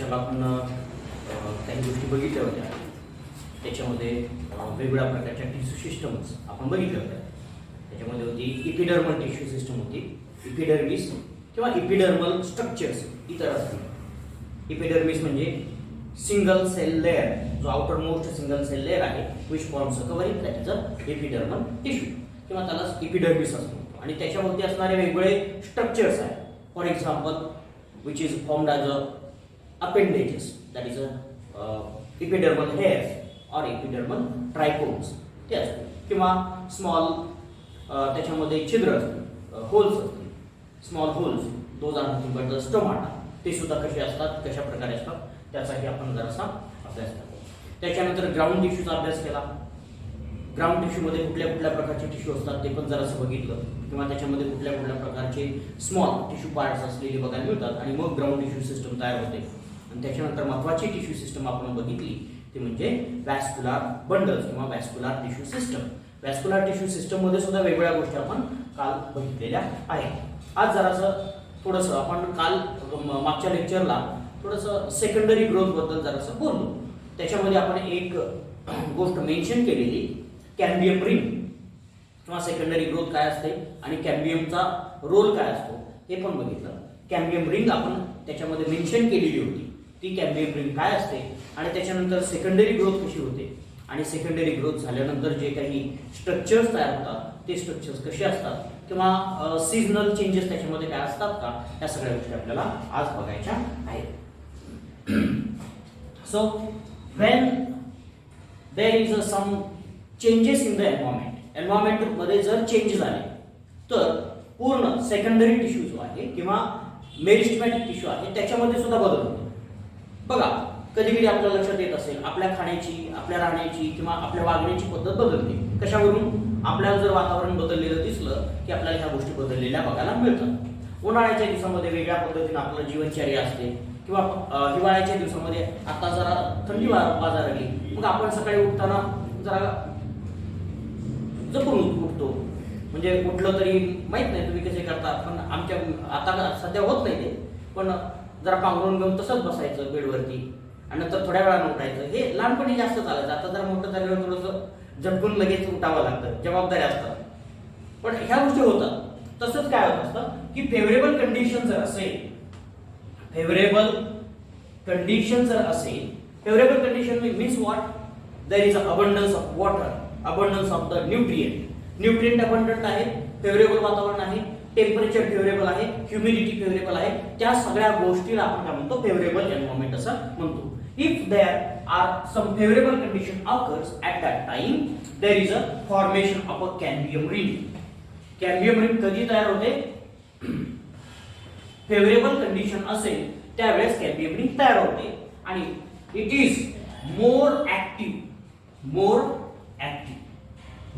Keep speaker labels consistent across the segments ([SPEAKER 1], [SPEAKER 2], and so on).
[SPEAKER 1] वर्षाला आपण काही गोष्टी बघितल्या होत्या. त्याच्यामध्ये वेगवेगळ्या प्रकारच्या टिश्यू सिस्टम्स आपण बघितल्या होत्या. त्याच्यामध्ये होती इपिडर्मल टिश्यू सिस्टम होती, इपिडर्मिस किंवा इपिडर्मल स्ट्रक्चर्स इतर असतील. इपिडर्मिस म्हणजे सिंगल सेल लेअर, जो outermost single cell layer आहे which forms a covering that is a epidermal tissue किंवा त्याला इपिडर्मिस असतो. आणि त्याच्यावरती असणारे वेगवेगळे स्ट्रक्चर्स आहेत. For example which is formed as a appendages, that is a epidermal hairs or epidermal trichomes ते असते. किंवा स्मॉल त्याच्यामध्ये छिद्र असते, होल्स असते, small holes, those are nothing but the stomata. ते सुद्धा कसे असतात, कशा प्रकारे असतात त्याचाही आपण जरासा अभ्यास करतो. त्याच्यानंतर ग्राउंड टिश्यूचा अभ्यास केला. ग्राउंड टिश्यूमध्ये कुठल्या कुठल्या प्रकारचे टिश्यू असतात ते पण जरासं बघितलं, किंवा त्याच्यामध्ये कुठल्या कुठल्या प्रकारचे स्मॉल टिश्यू पार्ट्स असलेले बघायला मिळतात आणि मग ग्राउंड टिश्यू सिस्टम तयार होते. आणि त्याच्यानंतर महत्त्वाची टिश्यू सिस्टम आपण बघितली ती म्हणजे व्हॅस्क्युलर बंडल्स किंवा vascular tissue system. Vascular tissue system मध्ये सुद्धा वेगवेगळ्या गोष्टी आपण काल बघितलेल्या आहेत. आज जरासं थोडंसं आपण काल मागच्या लेक्चरला थोडंसं सेकंडरी ग्रोथ बद्दल जरासं बोललो. त्याच्यामध्ये आपण एक गोष्ट मेन्शन केलेली, कॅम्बियम रिंग किंवा सेकंडरी ग्रोथ काय असते आणि कॅम्बियमचा रोल काय असतो हे पण बघितलं. कॅम्बियम रिंग आपण त्याच्यामध्ये मेन्शन केलेली होती, ती कॅम्बियम रिंग काय असते आणि त्याच्यानंतर सेकंडरी ग्रोथ कशी होते आणि सेकंडरी ग्रोथ झाल्यानंतर जे काही स्ट्रक्चर्स तयार होतात ते स्ट्रक्चर्स कसे असतात किंवा सीझनल चेंजेस त्याच्यामध्ये काय असतात का, या सगळ्या गोष्टी आपल्याला आज बघायच्या आहेत. So when there is some changes in the environment मध्ये जर चेंज झाले तर पूर्ण सेकंडरी टिश्यू जो आहे किंवा मेरिस्टेमॅटिक टिश्यू आहे त्याच्यामध्ये सुद्धा बदल होतो. बघा, कधी कधी आपल्या लक्षात येत असेल आपल्या खाण्याची, आपल्या राहण्याची किंवा आपल्या वागण्याची पद्धत बदलते. कशावरून? आपल्याला जर वातावरण बदललेलं दिसलं की आपल्याला ह्या गोष्टी बदललेल्या बघायला मिळतात. उन्हाळ्याच्या दिवसामध्ये वेगळ्या पद्धतीने आपलं जीवनचर्या असते किंवा हिवाळ्याच्या दिवसामध्ये आता जरा थंडी वाजायला लागली, मग आपण सकाळी उठताना जरा जपून उठतो. म्हणजे उठलं तरी माहित नाही तुम्ही कसे करता, पण आमच्या आता सध्या होत नाही ते, पण जरा पांघरून घेऊन तसंच बसायचं बेडवरती आणि नंतर थोड्या वेळानं उठायचं. हे लहानपणी जास्त चालायचं. आता जरा मोठं झाल्यावर थोडंसं झटकून लगेच उठावं लागतं, जबाबदारी असतात. पण ह्या गोष्टी होतात. तसंच काय होत असतं की फेवरेबल कंडिशन जर असेल, फेवरेबल कंडिशन जर असेल, favourable condition means what, there is abundance of water, abundance of the nutrient abundant आहे, फेवरेबल वातावरण आहे, टेम्परेचर फेवरेबल आहे, ह्युमिडिटी फेवरेबल आहे, त्या सगळ्या गोष्टीला आपण काय म्हणतो, फेवरेबल एन्व्हायरमेंट असं म्हणतो. If there are some favourable condition occurs at that time there is a formation of a cambium ring. Cambium ring कधी तयार होते? फेवरेबल कंडिशन असेल त्यावेळेस कॅम्बियम रिंग तयार होते आणि इट इज मोर ऍक्टिव्ह,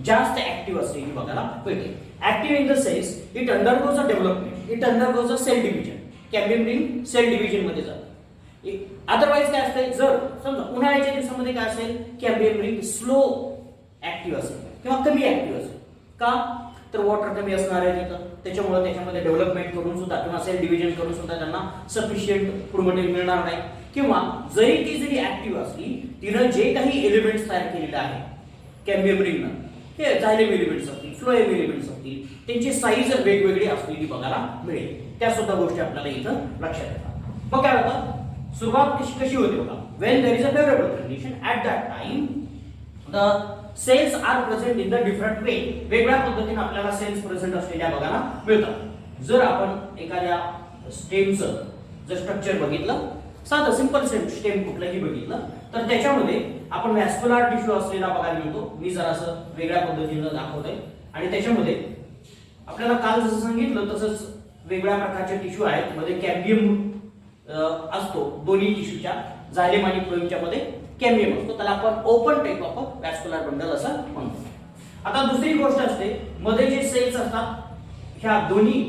[SPEAKER 1] जास्त ऍक्टिव्ह असलेली बघायला मिळते. Active in the sense it undergoes a development, it undergoes a cell division. Cambium ring cell division मध्ये जाते. अदरवाईज काय असते, जर समजा उन्हाळ्याच्या दिवसामध्ये काय असेल, कॅम्बियम रिंग स्लो ऍक्टिव्ह असेल किंवा कमी ऍक्टिव्ह असेल. का? तर वॉटर कमी असणार आहे तिथं, त्याच्यामुळे त्याच्यामध्ये डेव्हलपमेंट करून सुद्धा किंवा सेल डिव्हिजन करून सुद्धा त्यांना सफिशियंट फूड मटेरियल मिळणार नाही. किंवा जरी ऍक्टिव्ह असली, तिनं जे काही एलिमेंट्स तयार केलेले आहे कॅम्बियम रिंगनं, हे झायलेम एलिमेंट्स असतील, फ्लोएम एलिमेंट्स असतील, त्यांची साईज वेगवेगळी असलेली बघायला मिळेल. त्या सुद्धा गोष्टी आपल्याला इथं लक्षात येतात. मग काय होतं, सुरुवात कशी होते बघा. When there is a favourable condition at that time the cells are present in the different way. वेगळ्या पद्धतीने आपल्याला सेल्स प्रेझेंट असलेल्या बघायला मिळतात. जर आपण एखाद्या स्टेमचं जर स्ट्रक्चर बघितलं, साधं सिंपल स्टेम कुठलंही बघितलं, तर त्याच्यामध्ये आपण व्हॅस्क्युलर टिश्यू असलेला बघायला मिळतो. मी जरासं वेगळ्या पद्धतीनं दाखवतोय आणि त्याच्यामध्ये आपल्याला काल जसं सांगितलं तसंच वेगळ्या प्रकारचे टिश्यू आहेत. मध्ये कॅम्बियम असतो, दोन्ही टिश्यूच्या झायलेम आणि फ्लोएमच्या मध्ये कॅम्बियम असतो. त्याला आपण open type of vascular bundle असं म्हणतो. आता दुसरी गोष्ट असते, मध्ये जे सेल्स असतात, ह्या दोन्ही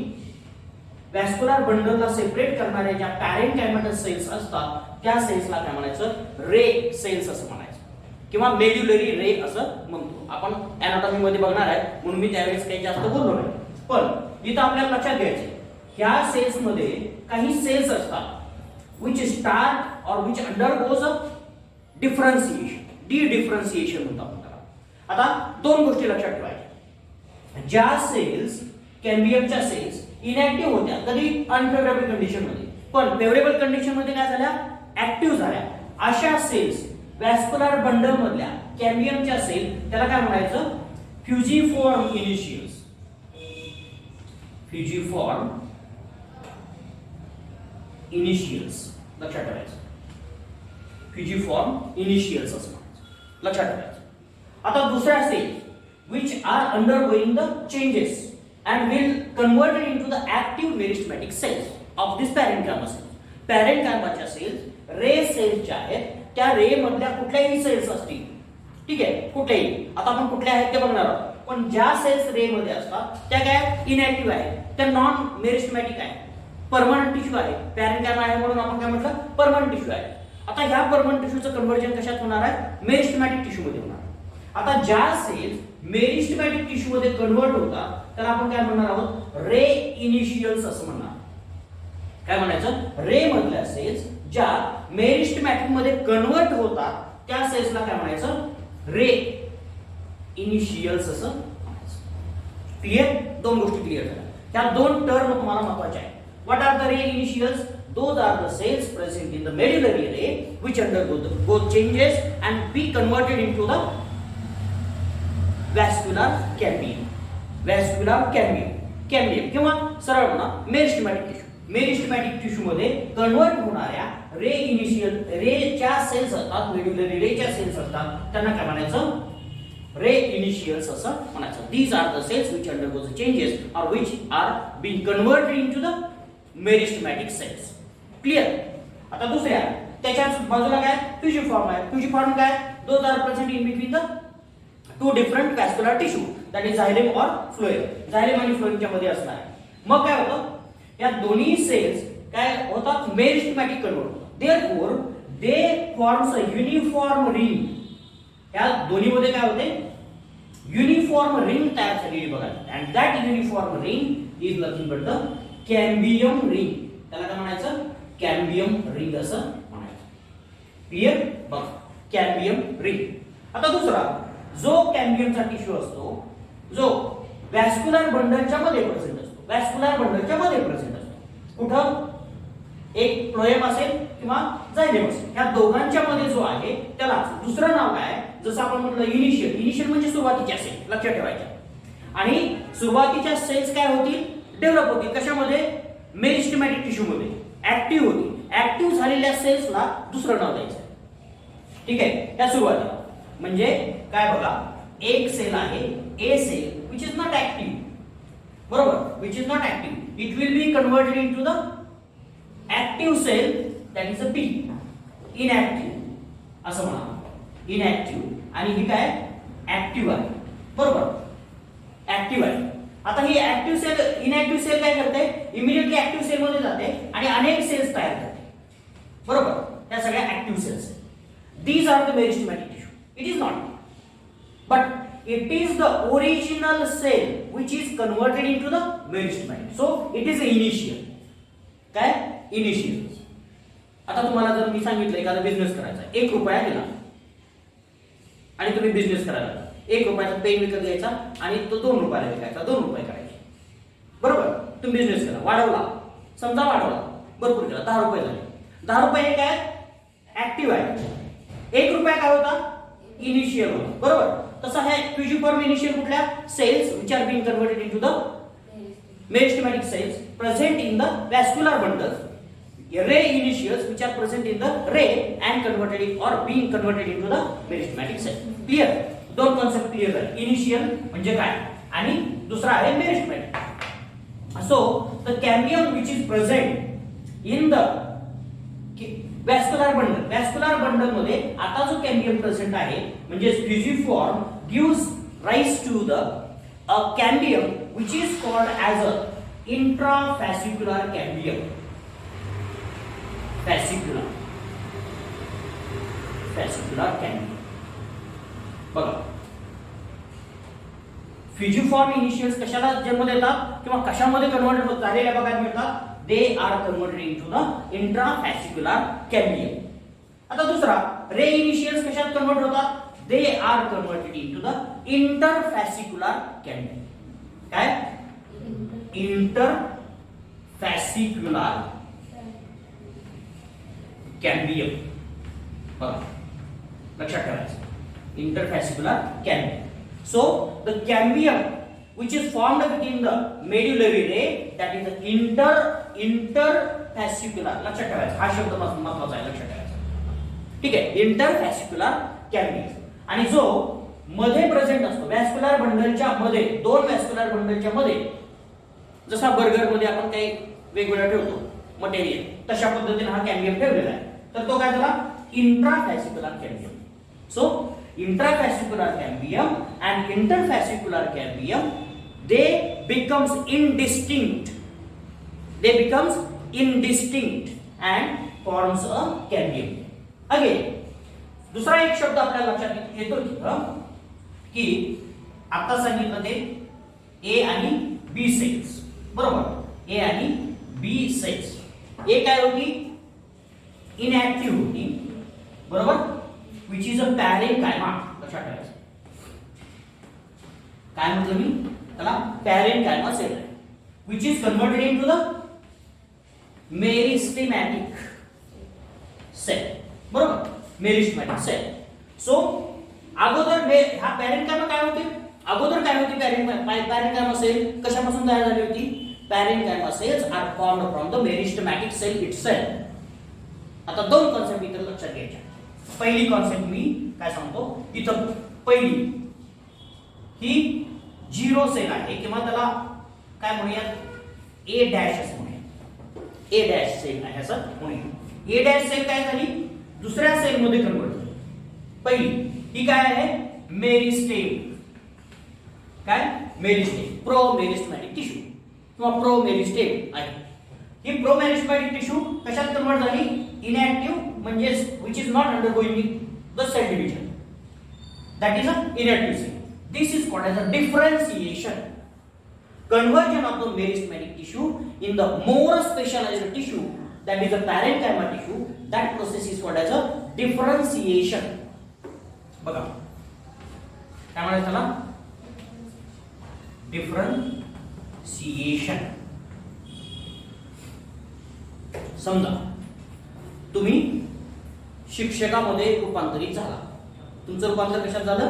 [SPEAKER 1] व्हॅस्क्युलर बंडलला सेपरेट करणाऱ्या ज्या पॅरेन्कायमॅटस सेल्स असतात त्या सेल्सला काय म्हणायचं, रे सेल्स असं म्हणायचं किंवा मेड्युलरी रे असं म्हणतो. आपण अॅनाटॉमी मध्ये बघणार आहे म्हणून मी त्यावेळेस काही जास्त बोललो नाही. पण इथं आपल्याला लक्षात घ्यायचं, ह्या सेल्स मध्ये काही सेल्स असतात which start और which undergoes differentiation, D differentiation म्हणतो आपण त्याला. आता दोन गोष्टी लक्षात ठेवायच्या. ज्या सेल्स कॅम्बियमच्या सेल्स इनॅक्टिव्ह होत्या कधी अनफेवरेबल कंडिशन मध्ये, पण फेवरेबल कंडिशन मध्ये काय झाल्या, ऍक्टिव्ह झाल्या, अशा सेल्स वॅस्क्युलर बंडल मधल्या कॅम्बियमच्या सेल त्याला काय म्हणायचं, फ्युजिफॉर्म इनिशियल्स. फ्युजिफॉर्म इनिशियल्स लक्षात ठेवायचं. फ्युजिफॉर्म इनिशियल्स असं म्हणायचं, लक्षात ठेवायचं. आता दुसऱ्या sale which are undergoing the changes and will converted into the active meristematic cells of this parenchyma cells. पॅरेनकायमाच्या सेल्स रे सेल्सच्या आहेत, त्या रे मधल्या कुठल्याही सेल्स असतील, ठीक आहे, कुठल्याही. आता आपण कुठल्या आहेत ते बघणार आहोत, पण ज्या सेल्स रे मध्ये असतात त्या काय इनॅक्टिव्ह आहेत, त्या नॉन मेरिस्टमॅटिक आहेत, परमनंट टिश्यू आहे. पॅरेनकायमा आहे म्हणून आपण काय म्हटलं, परमनंट टिश्यू आहे. आता ह्या परमनंट टिश्यूचं कन्व्हर्जन कशात होणार आहे, मेरिस्टमॅटिक टिश्यू मध्ये होणार. आता ज्या सेल्स मेरिस्टमॅटिक टिश्यू मध्ये कन्वर्ट होतात त्याला आपण काय म्हणणार आहोत, रे इनिशियल्स असं म्हणणार. काय म्हणायचं, रे मधल्या सेल्स ज्या मेरिस्टमॅटिक मध्ये कन्वर्ट होतात त्या सेल्सला काय म्हणायचं, रे इनिशियल्स असं म्हणायचं. क्लिअर, दोन गोष्टी क्लिअर झाल्या. त्या दोन टर्म तुम्हाला महत्त्वाच्या आहेत. What are the ray initials? Those are the cells present in the medullary array which undergo changes and be converted into the vascular cambium. Vascular cambium, cambium किंवा सरळ म्हणा मेरिस्टमॅटिक टिश्यू. मेरिस्टमॅटिक टिश्यू मध्ये कन्वर्ट होणाऱ्या रे initial रेच्या cells असतात, मेड्युलरी रेच्या cells असतात, त्यांना काय म्हणायचं, रे इनिशियल्स असं म्हणायचं. These are the cells which undergo the changes or which are being converted into the meristematic cells. Clear. आता दुसऱ्या त्याच्याच बाजूला काय फ्युजिफॉर्म आहे. फ्युजिफॉर्म काय, those are present in between the two different vascular tissue that is xylem or phloem. झायलेम आणि फ्लोएमच्या मध्ये असणार आहे. मग काय होतं, या दोन्ही सेल्स काय होतात, मेरिस्टमॅटिक कन्वर्ट होतात. Therefore they forms a uniform ring. या दोन्ही मध्ये काय होते, युनिफॉर्म रिंग तयार झालेली बघा. And that uniform ring is nothing but the cambium ring. त्याला काय म्हणायचं, कॅम्बियम रिंग असं म्हणायचं. क्लिअर, बघ कॅम्बियम रिंग. आता दुसरा जो कॅम्बियमचा टिश्यू असतो जो वॅस्क्युलर बंडलच्या मध्ये प्रेझेंट असतो, वॅस्क्युलर बंडलच्या मध्ये प्रेझेंट असतो. कुठं, एक फ्लोएम असेल किंवा जायलेम असेल, या दोघांच्या मध्ये जो आहे त्याला दुसरं नाव काय, जसं आपण म्हटलं इनिशियल. इनिशियल म्हणजे सुरुवातीच्या सेल, लक्षात ठेवायच्या. आणि सुरुवातीच्या सेल्स काय होतील, डेव्हलप होतील कशामध्ये, मेरिस्टमॅटिक टिश्यू मध्ये ऍक्टिव्ह होती. ऍक्टिव्ह झालेल्या सेल्सला दुसरं नाव द्यायचं. ठीक आहे, त्या सुरुवातीला म्हणजे काय बघा, एक सेल आहे a cell which is not active, बरोबर, which is not active. It will be converted into the active cell that is a B. Inactive असं म्हणा, इनऍक्टिव्ह. आणि ही काय ऍक्टिव्ह आहे, बरोबर, ऍक्टिव्ह आहे. आता ही ऍक्टिव्ह सेल इनऍक्टिव्ह सेल काय करते, इमिडिएटली ऍक्टिव्ह सेल मध्ये जाते आणि अनेक सेल्स तयार करते, बरोबर, त्या सगळ्या active cells. These are the meristematic tissue. It is not, but it is the original cell which is converted into the meristematic. So it is initial. काय, इनिशियल. आता तुम्हाला जर मी सांगितलं एखादा बिझनेस करायचा, 1 रुपया दिला आणि तुम्ही बिझनेस करायला, 1 रुपयाचा पेन विकत घ्यायचा आणि तो 2 रुपयाला विकायचा, 2 रुपये करायचे, बरोबर. तुम्ही बिझनेस केला, वाढवला, समजा वाढवला, भरपूर केला, 10 रुपये झाले. 10 रुपये काय ऍक्टिव्ह आहे. 1 रुपया काय होता, इनिशियल होता, बरोबर. तसं आहे फ्युजिफॉर्म इनिशियल कुठल्या, cells which are being converted into the meristematic cells present in the vascular bundles. Ray initials which are present in the ray and converted or being converted into the meristematic cell. Clear, दोन concept clear झाले. Initial म्हणजे काय आणि दुसरा आहे meristematic. So the cambium which is present in the vascular bundle, vascular bundle मध्ये आता जो कॅम्बियम प्रेझेंट आहे म्हणजे फ्युजिफॉर्म gives rise to the a cambium which is called as a intrafascicular cambium. Fascicular, fascicular cambium. बघा, fusiform initials कशाला जन्म देतात किंवा कशामध्ये कन्वर्ट झालेल्या बघायला मिळतात, they are converted into the intrafascicular cambium. आता दुसरा, रे इनिशियल्स कशात कन्वर्ट होतात? They are converted into the interfascicular cambium. काय? Interfascicular cambium. बघा लक्षात ठेवायचं, interfascicular cambium. So the cambium which is formed within the medullary ray, that is the interfascicular. लक्षात ठेवायचं, हा शब्द महत्त्वाचा आहे, लक्षात ठेवायचा. ठीक आहे, इंटरफॅसिक्युलर कॅम्बियम. आणि जो मध्ये प्रेझेंट असतो व्हॅस्क्युलर बंडलच्या मध्ये, दोन व्हॅस्क्युलर बंडलच्या मध्ये, जसा बर्गर मध्ये आपण काही वेगवेगळं ठेवतो मटेरियल, तशा पद्धतीने हा कॅम्बियम ठेवलेला आहे. तर तो काय झाला? Intrafascicular cambium. So intrafascicular cambium and interfascicular cambium, they becomes indistinct and forms a cambium. Again, दुसरा एक शब्द आपल्याला लक्षात येतो की आता सांगितलं ते ए आणि बी सेल्स, बरोबर? ए आणि बी सेल्स. ए काय होती? इनॅक्टिव्ह होती, बरोबर? which is a parenchyma. लक्षात ठेवायचं, काय म्हटलं मी त्याला? parenchyma cell आहे, which is converted into the meristematic cell, बरोबर? meristematic cell. so अगोदर हा parenchyma काय होती? अगोदर काय होती parenchyma cell? कशापासून तयार झाली होती? parenchyma cells are formed from the meristematic cell itself. आता दोन कॉन्सेप्ट इथे लक्षात घ्यायच्या. पहिली कॉन्सेप्ट मी काय सांगतो, इथं पहिली ही झिरो सेल आहे, किंवा त्याला काय म्हणूयात? ए डॅश असं म्हणूया. ए डॅश सेल आहे असं म्हणूया. ए डॅश सेल काय झाली? दुसऱ्या सेल मध्ये कन्वर्ट झाली. पहिली ही काय आहे? मेरिस्टेम. काय? मेरिस्टेम, प्रो मेरिस्टेमॅटिक टिश्यू किंवा प्रो मेरिस्टेम आहे. ही प्रो मेरिस्टेमॅटिक टिश्यू कशात कन्वर्ट झाली? इनॅक्टिव्ह, म्हणजे which is not undergoing the cell division, that is a inactive cell. This is called as a differentiation. Conversion of the meristematic tissue in the more specialized tissue, that is the parenchyma tissue, that process is called as a differentiation. बघा काय म्हणायचं त्याला? differentiation. समजा तुम्ही शिक्षकामध्ये रूपांतरित झाला. तुमचं रूपांतर कशात झालं?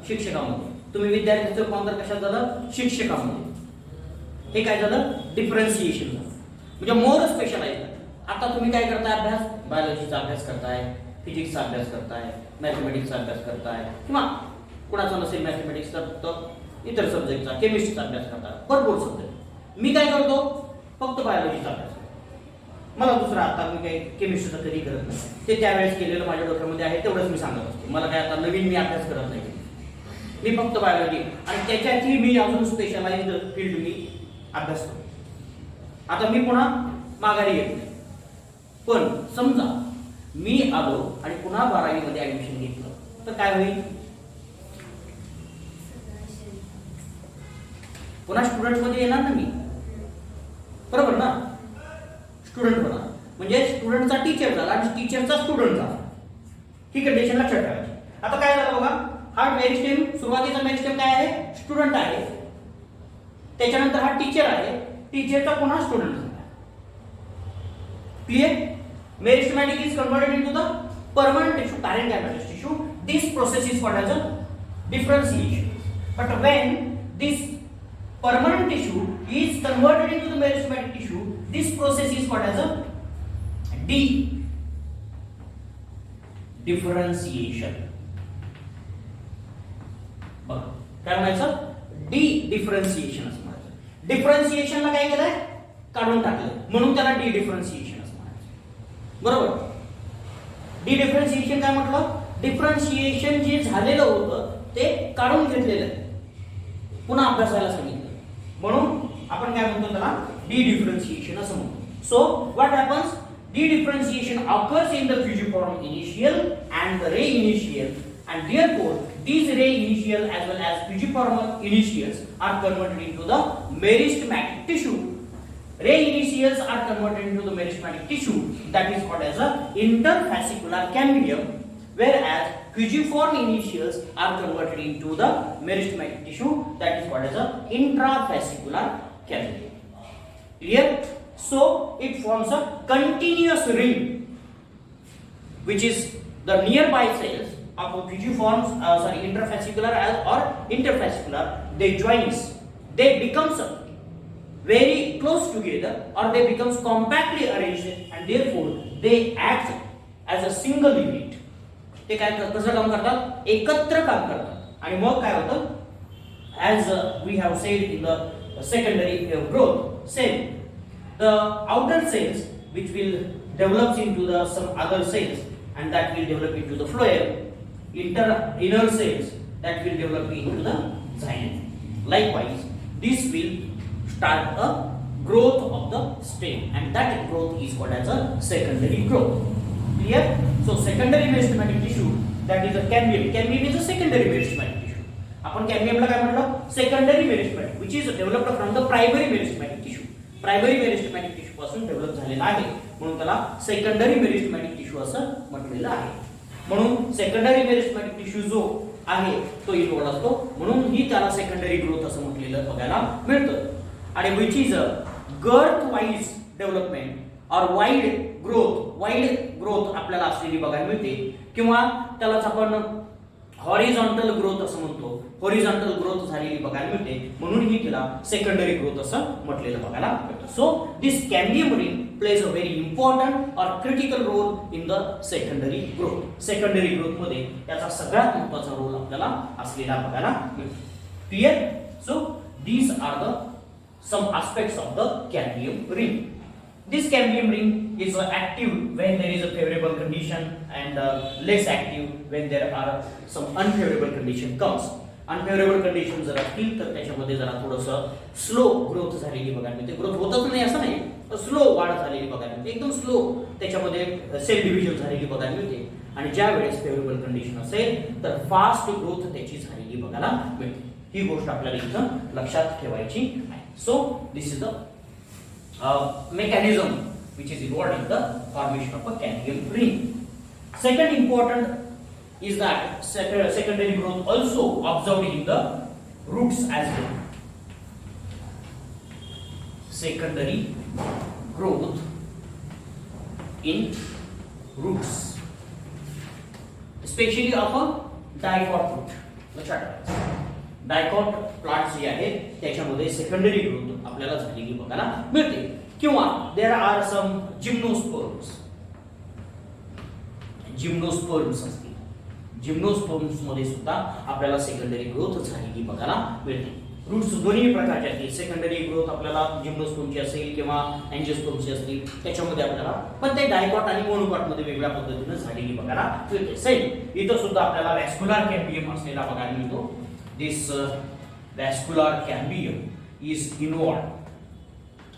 [SPEAKER 1] शिक्षकामध्ये. तुम्ही विद्यार्थ्यांचं रूपांतर कशात झालं? शिक्षकामध्ये. हे काय झालं? डिफरन्सिएशन झालं, म्हणजे मोर स्पेशलाइज. आता तुम्ही काय करताय? अभ्यास, बायोलॉजीचा अभ्यास करताय, फिजिक्सचा अभ्यास करताय, मॅथमॅटिक्सचा अभ्यास करताय, किंवा कुणाचा नसेल मॅथमॅटिक्स तर इतर सब्जेक्टचा, केमिस्ट्रीचा अभ्यास करताय, भरपूर सब्जेक्ट. मी काय करतो? फक्त बायोलॉजीचा अभ्यास. मला दुसरा आता मी काही केमिस्ट्रीचा कधी करत नाही, ते त्यावेळेस केलेलं माझ्या डोक्यामध्ये आहे तेवढंच मी सांगत असतो. मला काय आता नवीन मी अभ्यास करत नाही, मी फक्त बायोलॉजी आणि त्याच्यातही मी अजून स्पेशलाइज्ड फील्ड मी अभ्यास करतो. आता मी पुन्हा माघारी येत नाही, पण समजा मी आलो आणि पुन्हा 12वी मध्ये ऍडमिशन घेतलं तर काय होईल? पुन्हा स्टुडंट मध्ये येणार ना मी, बरोबर ना? स्टुडंट होणार म्हणजे स्टुडंटचा टीचर झाला आणि टीचरचा स्टुडंट झाला. ही कंडिशन लक्षात ठेवायची. आता काय झालं बघा, हा मेरिस्टेम, सुरुवातीचा मेरिस्टेम काय आहे? स्टुडंट आहे. त्याच्यानंतर हा टीचर आहे, टीचरचा पुन्हा स्टुडंट झाला. Clear? Meristematic is converted into the permanent tissue, parenchymatous tissue. This process is called as a differentiation. But when this permanent tissue is converted into the meristematic tissue, this process is called as a differentiation. बघा काय म्हणायचं? Differentiation असं म्हणायचं. डिफरन्सिएशनला काय केलंय? काढून टाकलं, म्हणून त्याला डिफरन्सिएशन असं म्हणायचं. बरोबर? डिफरन्सिएशन काय म्हटलं? डिफरन्सिएशन जे झालेलं होतं ते काढून घेतलेलं आहे, पुन्हा अभ्यासाला सांगितलं, म्हणून आपण काय म्हणतो त्याला? डिफरन्सिएशन असं म्हणतो. So what happens? Differentiation occurs in the fusiform initial and the ray initial, and therefore these ray initial as well as fusiform initials are converted into the meristematic tissue. Ray initials are converted into the meristematic tissue that is called as a interfascicular cambium, whereas fusiform initials are converted into the meristematic tissue that is called as a intrafascicular cambium. Clear? So it forms a continuous ring, which is the nearby cells of fusiforms, interfascicular or interfascicular, they joins, they becomes very close together or they becomes compactly arranged and therefore they act as a single unit. ते काय कसं काम करतात, एकत्र काम करतात आणि मग काय होतं, as we have said in the secondary growth cell, the outer cells which will develop into the some other cells and that will develop into the phloem, inner cells that will develop into the xylem. Likewise, this will start a growth of the stem and that growth is called as a secondary growth. Clear? So secondary meristematic tissue, that is a cambium. Cambium is a secondary meristematic tissue. आपण कॅम्बियमला काय म्हटलं, secondary meristematic, which is developed from the primary meristematic tissue. Primary meristematic tissue पासून develop झालेला आहे म्हणून त्याला secondary meristematic tissue असं म्हटलेलं आहे. म्हणून सेकंडरी मेरिस्टेमॅटिक टिश्यू जो आहे तो इन्व्हॉल्व असतो म्हणून ही त्याला सेकंडरी ग्रोथ असं म्हटलेलं बघायला मिळतं. आणि which is a girth wise development or wide growth आपल्याला असलेली बघायला मिळते किंवा त्यालाच आपण हॉरिझॉन्टल ग्रोथ असं म्हणतो. हॉरिझॉन्टल ग्रोथ झालेली बघायला मिळते म्हणून ही तिला सेकंडरी ग्रोथ असं म्हटलेलं बघायला मिळतं. So this cambium ring plays a very important or critical role in the secondary growth. Secondary growth मध्ये त्याचा सगळ्यात महत्त्वाचा रोल आपल्याला असलेला बघायला मिळतो. Clear? So these are the some aspects of the cambium ring. This cambium ring is active when there is a favorable condition and less active when there are some unfavorable condition comes. Unfavorable condition जर असतील तर त्याच्यामध्ये जरा थोडंसं slow growth झालेली बघायला मिळते. Growth होतच नाही असं नाही, तर स्लो वाढ झालेली बघायला मिळते, एकदम स्लो त्याच्यामध्ये सेल डिव्हिजन झालेली बघायला मिळते. आणि ज्या वेळेस फेवरेबल कंडिशन असेल तर फास्ट ग्रोथ त्याची झालेली बघायला मिळते. ही गोष्ट आपल्याला इथं लक्षात ठेवायची आहे. So this is the mechanism which is involved in the formation of a cambium ring. Second important is that secondary growth also observed in the roots as well. Secondary growth in roots, especially of a dicot root. लक्षात ठेवा, dicot plants जे आहेत त्याच्यामध्ये secondary growth आपल्याला झालेली बघायला मिळते. किंवा देयर आर सम जिम्नोस्पर्म्स असतील. जिम्नोस्पर्म्स मध्ये सुद्धा आपल्याला सेकंडरी ग्रोथ झालेली बघायला मिळते. रूट्स दोन्ही प्रकारचे असतील. सेकंडरी ग्रोथ आपल्याला जिम्नोस्पर्मची असेल किंवा अँजिओस्पर्मची असतील त्याच्यामध्ये आपल्याला, पण ते डायकॉट आणि मोनोकॉट मध्ये वेगळ्या पद्धतीने झालेली बघायला मिळते. सेम इथं सुद्धा आपल्याला व्हॅस्क्युलर कॅम्बियम असलेला बघायला मिळतो. This vascular cambium is involved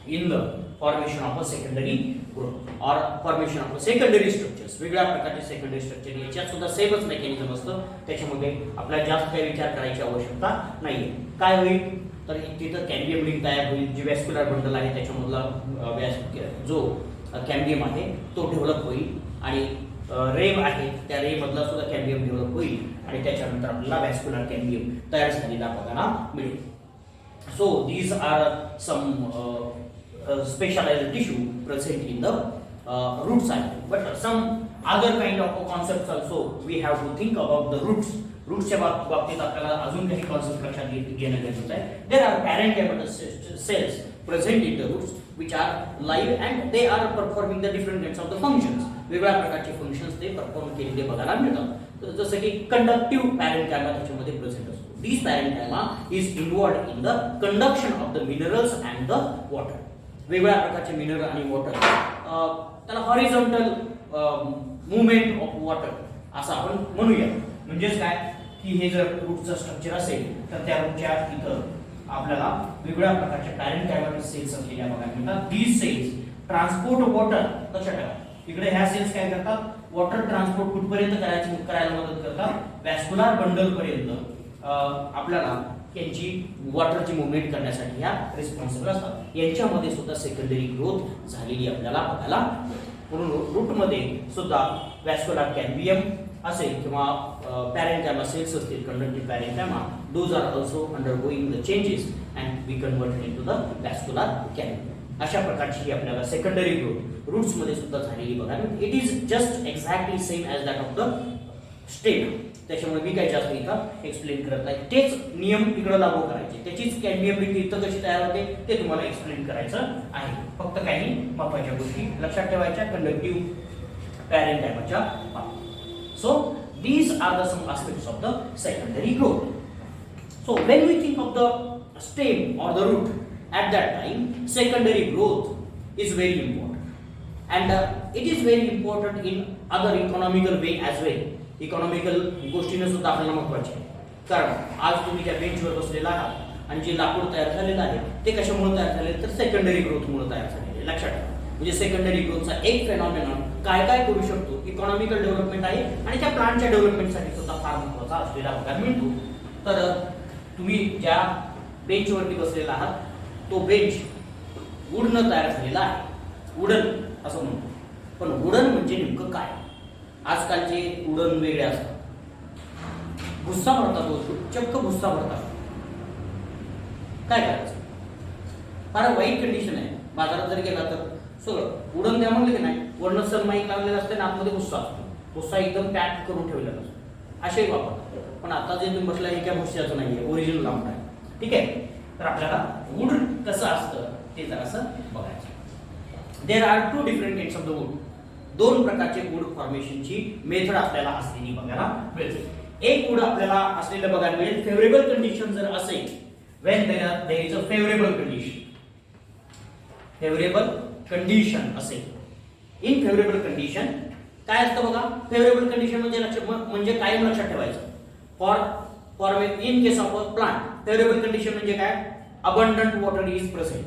[SPEAKER 1] in the formation of a secondary growth or formation of a secondary structures. वेगळ्या प्रकारचे सेकंडरी स्ट्रक्चर याच्यात सुद्धा सेमच मेकॅनिझम असतं. त्याच्यामध्ये आपल्याला जास्त काही विचार करायची आवश्यकता नाहीये. काय होईल तर तिथं कॅम्बियम रिंग तयार होईल. जी व्हॅस्क्युलर बंडल आहे त्याच्यामधला जो कॅम्बियम आहे तो डेव्हलप होईल आणि रेम आहे त्या रेम मधला सुद्धा कॅम्बियम डेव्हलप होईल आणि त्याच्यानंतर आपल्याला व्हॅस्क्युलर कॅम्बियम तयार झालेला बघायला मिळेल. So these are some specialized tissue present in the root cycle, but some other kind of concepts also we have to think about the roots. रूट्सच्या बाबतीत आपल्याला अजून काही कॉन्सेप्ट लक्षात घेणं गरजेचं आहे. There are parenchymal cells present in the roots which are live and they are performing the different kinds of the functions. वेगळ्या प्रकारचे फंक्शन्स ते परफॉर्म केलेले बघायला मिळतात. जसं की कंडक्टिव्ह पॅरेंटाइमा त्याच्यामध्ये प्रेझेंट असतो. This parenchyma is involved in the conduction of the minerals and the water. वेगवेगळ्या प्रकारचे मिनरल आणि वॉटर त्याला हॉरिझॉन्टल मूवमेंट ऑफ वॉटर असं आपण म्हणूया. म्हणजेच काय की हे जर रूटचं स्ट्रक्चर असेल तर त्या रूटच्या इथं आपल्याला वेगवेगळ्या प्रकारच्या पॅरेंटाइमल सेल्स असलेल्या बघायला मिळतात. These cells transport water. लक्षात ठेवा इकडे ह्या सेल्स काय करतात, वॉटर ट्रान्सपोर्ट कुठपर्यंत करायला मदत करतात, व्हॅस्क्युलर बंडल पर्यंत आपल्याला यांची वॉटरची मुवमेंट करण्यासाठी ह्या रिस्पॉन्सिबल असतात. यांच्यामध्ये सुद्धा सेकंडरी ग्रोथ झालेली आपल्याला बघायला मिळते. म्हणून रूटमध्ये सुद्धा वॅस्क्युलर कॅम्बियम असेल किंवा पॅरेंकायमा सेल्स असतील, conductive parenchyma, those are also undergoing the changes and we converted into the vascular cambium. अशा प्रकारची आपल्याला सेकंडरी ग्रोथ रूट्समध्ये सुद्धा झालेली बघायला मिळते. It is just exactly same as that of the stem. त्याच्यामुळे मी काही जास्त इथं एक्सप्लेन करत नाही. तेच नियम इकडे लागू करायचे. त्याचीच कॅम्बियम रिंग इथं कशी तयार होते ते तुम्हाला एक्सप्लेन करायचं आहे. फक्त काही महत्त्वाच्या गोष्टी लक्षात ठेवायच्या कंडक्टिव्ह पॅरेंकायमाच्या बाबतीत. So these are the some aspects of the secondary growth. So when we think of the stem or the root, at that time secondary growth is very important, and it is very important in other economical way as well. Economical गोष्टीने सुद्धा आपल्याला महत्त्वाचे आहे. कारण आज तुम्ही ज्या बेंचवर बसलेला आहात आणि जे लाकूड तयार झालेलं आहे ते कशामुळे तयार झाले तर सेकंडरी ग्रोथमुळे तयार झालेले आहे. लक्षात ठेवा. म्हणजे सेकंडरी ग्रोथचा एक फेनॉमेनॉन काय काय करू शकतो. इकॉनॉमिकल डेव्हलपमेंट आहे आणि त्या प्लांटच्या डेव्हलपमेंटसाठी सुद्धा फार महत्त्वाचा असलेला बघायला मिळतो. तर तुम्ही ज्या बेंचवरती बसलेला आहात तो बेंच वुडनं तयार झालेला आहे. वुडन असं म्हणतो. पण वुडन म्हणजे नेमकं काय. आजकालचे वुडन वेगळे असतात. भुस्सा भरतात, चक्क भुस्सा भरतात. काय करायचं. फार वाईट कंडिशन आहे. बाजारात जर गेला तर सगळं उडण द्या म्हणलं की नाही, वर्ण सनमाईक लागलेलं असते ना, आतमध्ये भुस्सा असतो. भुस्सा एकदम पॅक करून ठेवलेला असतो. असे वापरतात. पण आता जे तुम्ही बसला हे काय भुस्स्याचं नाहीये, ओरिजिनल लांब आहे. ठीक आहे. तर आपल्याला वूड कसं असतं ते जरासं बघायचं. There are two different kinds of the wood. दोन प्रकारचे वूड फॉर्मेशनची मेथड आपल्याला असलेली बघायला मिळते. एक वूड आपल्याला असलेलं बघायला मिळेल फेवरेबल कंडिशन जर असेल, when there is a favourable condition. Favourable condition असेल. इन फेवरेबल कंडिशन काय असतं बघा. फेवरेबल कंडिशन म्हणजे कायम लक्षात ठेवायचं. For in case of a plant favourable condition म्हणजे काय. Abundant water is present,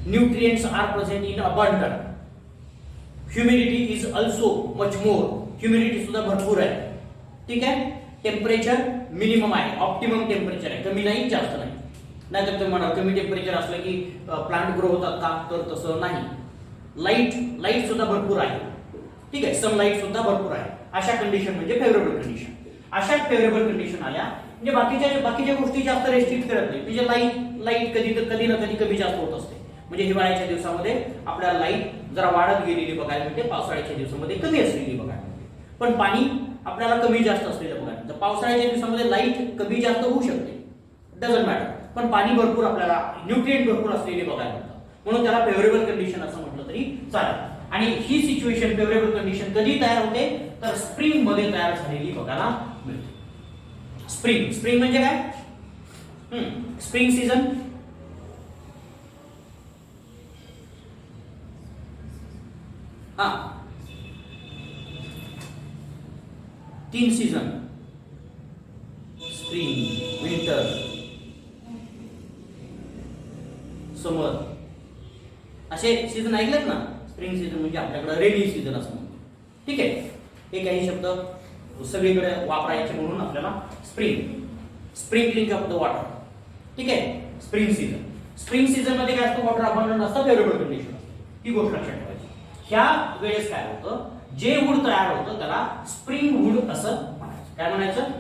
[SPEAKER 1] nutrients are present in abundant, humidity is also much more. Humidity सुद्धा भरपूर आहे. ठीक आहे. टेम्परेचर मिनिमम आहे, ऑप्टिमम टेम्परेचर आहे, कमी नाही जास्त नाही. नाहीतर तुम्ही म्हणा कमी टेम्परेचर असलं की प्लांट ग्रो होतात का, तर तसं नाही. लाईट सुद्धा भरपूर आहे. ठीक आहे. सनलाईट सुद्धा भरपूर आहे. अशा कंडिशन म्हणजे फेवरेबल कंडिशन. अशा फेवरेबल कंडिशन आल्या म्हणजे बाकीच्या गोष्टी जास्त रेस्ट्रिक्ट करत नाही. म्हणजे लाईट कधी ना कधी कमी जास्त होत असते. म्हणजे हिवाळ्याच्या दिवसामध्ये आपल्याला लाईट जरा वाढत गेलेली बघायला मिळते, पावसाळ्याच्या दिवसामध्ये कमी असलेली बघायला मिळते. पण पाणी आपल्याला कमी जास्त असलेलं बघायला मिळतं. पावसाळ्याच्या दिवसामध्ये लाईट कमी जास्त होऊ शकते, डझंट मॅटर. पण पाणी भरपूर आपल्याला न्यूट्रिएंट भरपूर असलेले बघायला मिळतं. म्हणून त्याला फेवरेबल कंडिशन असं म्हटलं तरी चालेल. आणि ही सिच्युएशन फेवरेबल कंडिशन कधी तयार होते तर स्प्रिंग मध्ये तयार झालेली बघायला मिळते. स्प्रिंग म्हणजे काय. Spring season. हा 3 सीझन. स्प्रिंग, विंटर, समर असे सीझन ऐकलेत ना. स्प्रिंग सीझन म्हणजे आपल्याकडे रेनी सीझन असं म्हणतो. ठीक आहे. हे काही शब्द सगळीकडे वापरायचे म्हणून आपल्याला स्प्रिंकलिंग ऑफ द वॉटर. ठीक आहे. स्प्रिंग सीझन मध्ये काय असतं, वॉटर अबंडंट असतं, फेवरेबल कंडिशन असते. ही गोष्ट लक्षात ठेवायची. ह्या वेळेस काय होतं, जे वूड तयार होतं त्याला स्प्रिंग वूड असं म्हणायचं. काय म्हणायचं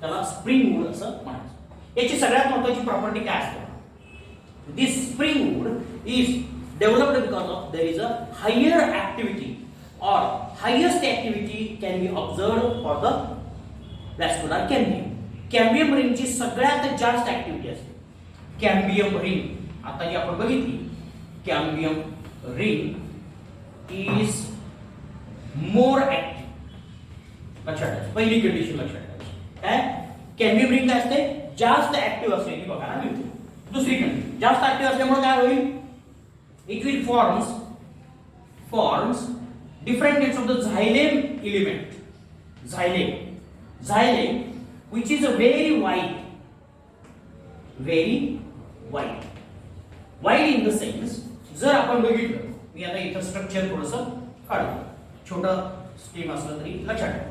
[SPEAKER 1] त्याला, स्प्रिंग वूड असं म्हणायचं. याची सगळ्यात महत्त्वाची प्रॉपर्टी काय असते. This spring wood is developed because of there is a higher activity or highest activity can be observed for the vascular cambium. Cambium ring ची सगळ्यात जास्त ऍक्टिव्हिटी असते. कॅम्बियम रिंग आता जी आपण बघितली, cambium ring is more active. लक्षात ठेवा. पहिली कंडिशन लक्षात ठेवा. काय कॅम्बियम रिंग काय असते, जास्त ऍक्टिव्ह असलेली बघायला मिळते. दुसरी कंडिशन जास्त ऍक्टिव्ह असल्यामुळे काय होईल, it will forms different types of the xylem element. Xylem which is a very wide in the sense. जर आपण बघितलं, मी आता इथं स्ट्रक्चर थोडंसं काढतो, छोटं स्कीम असलं तरी लक्षात ठेवा.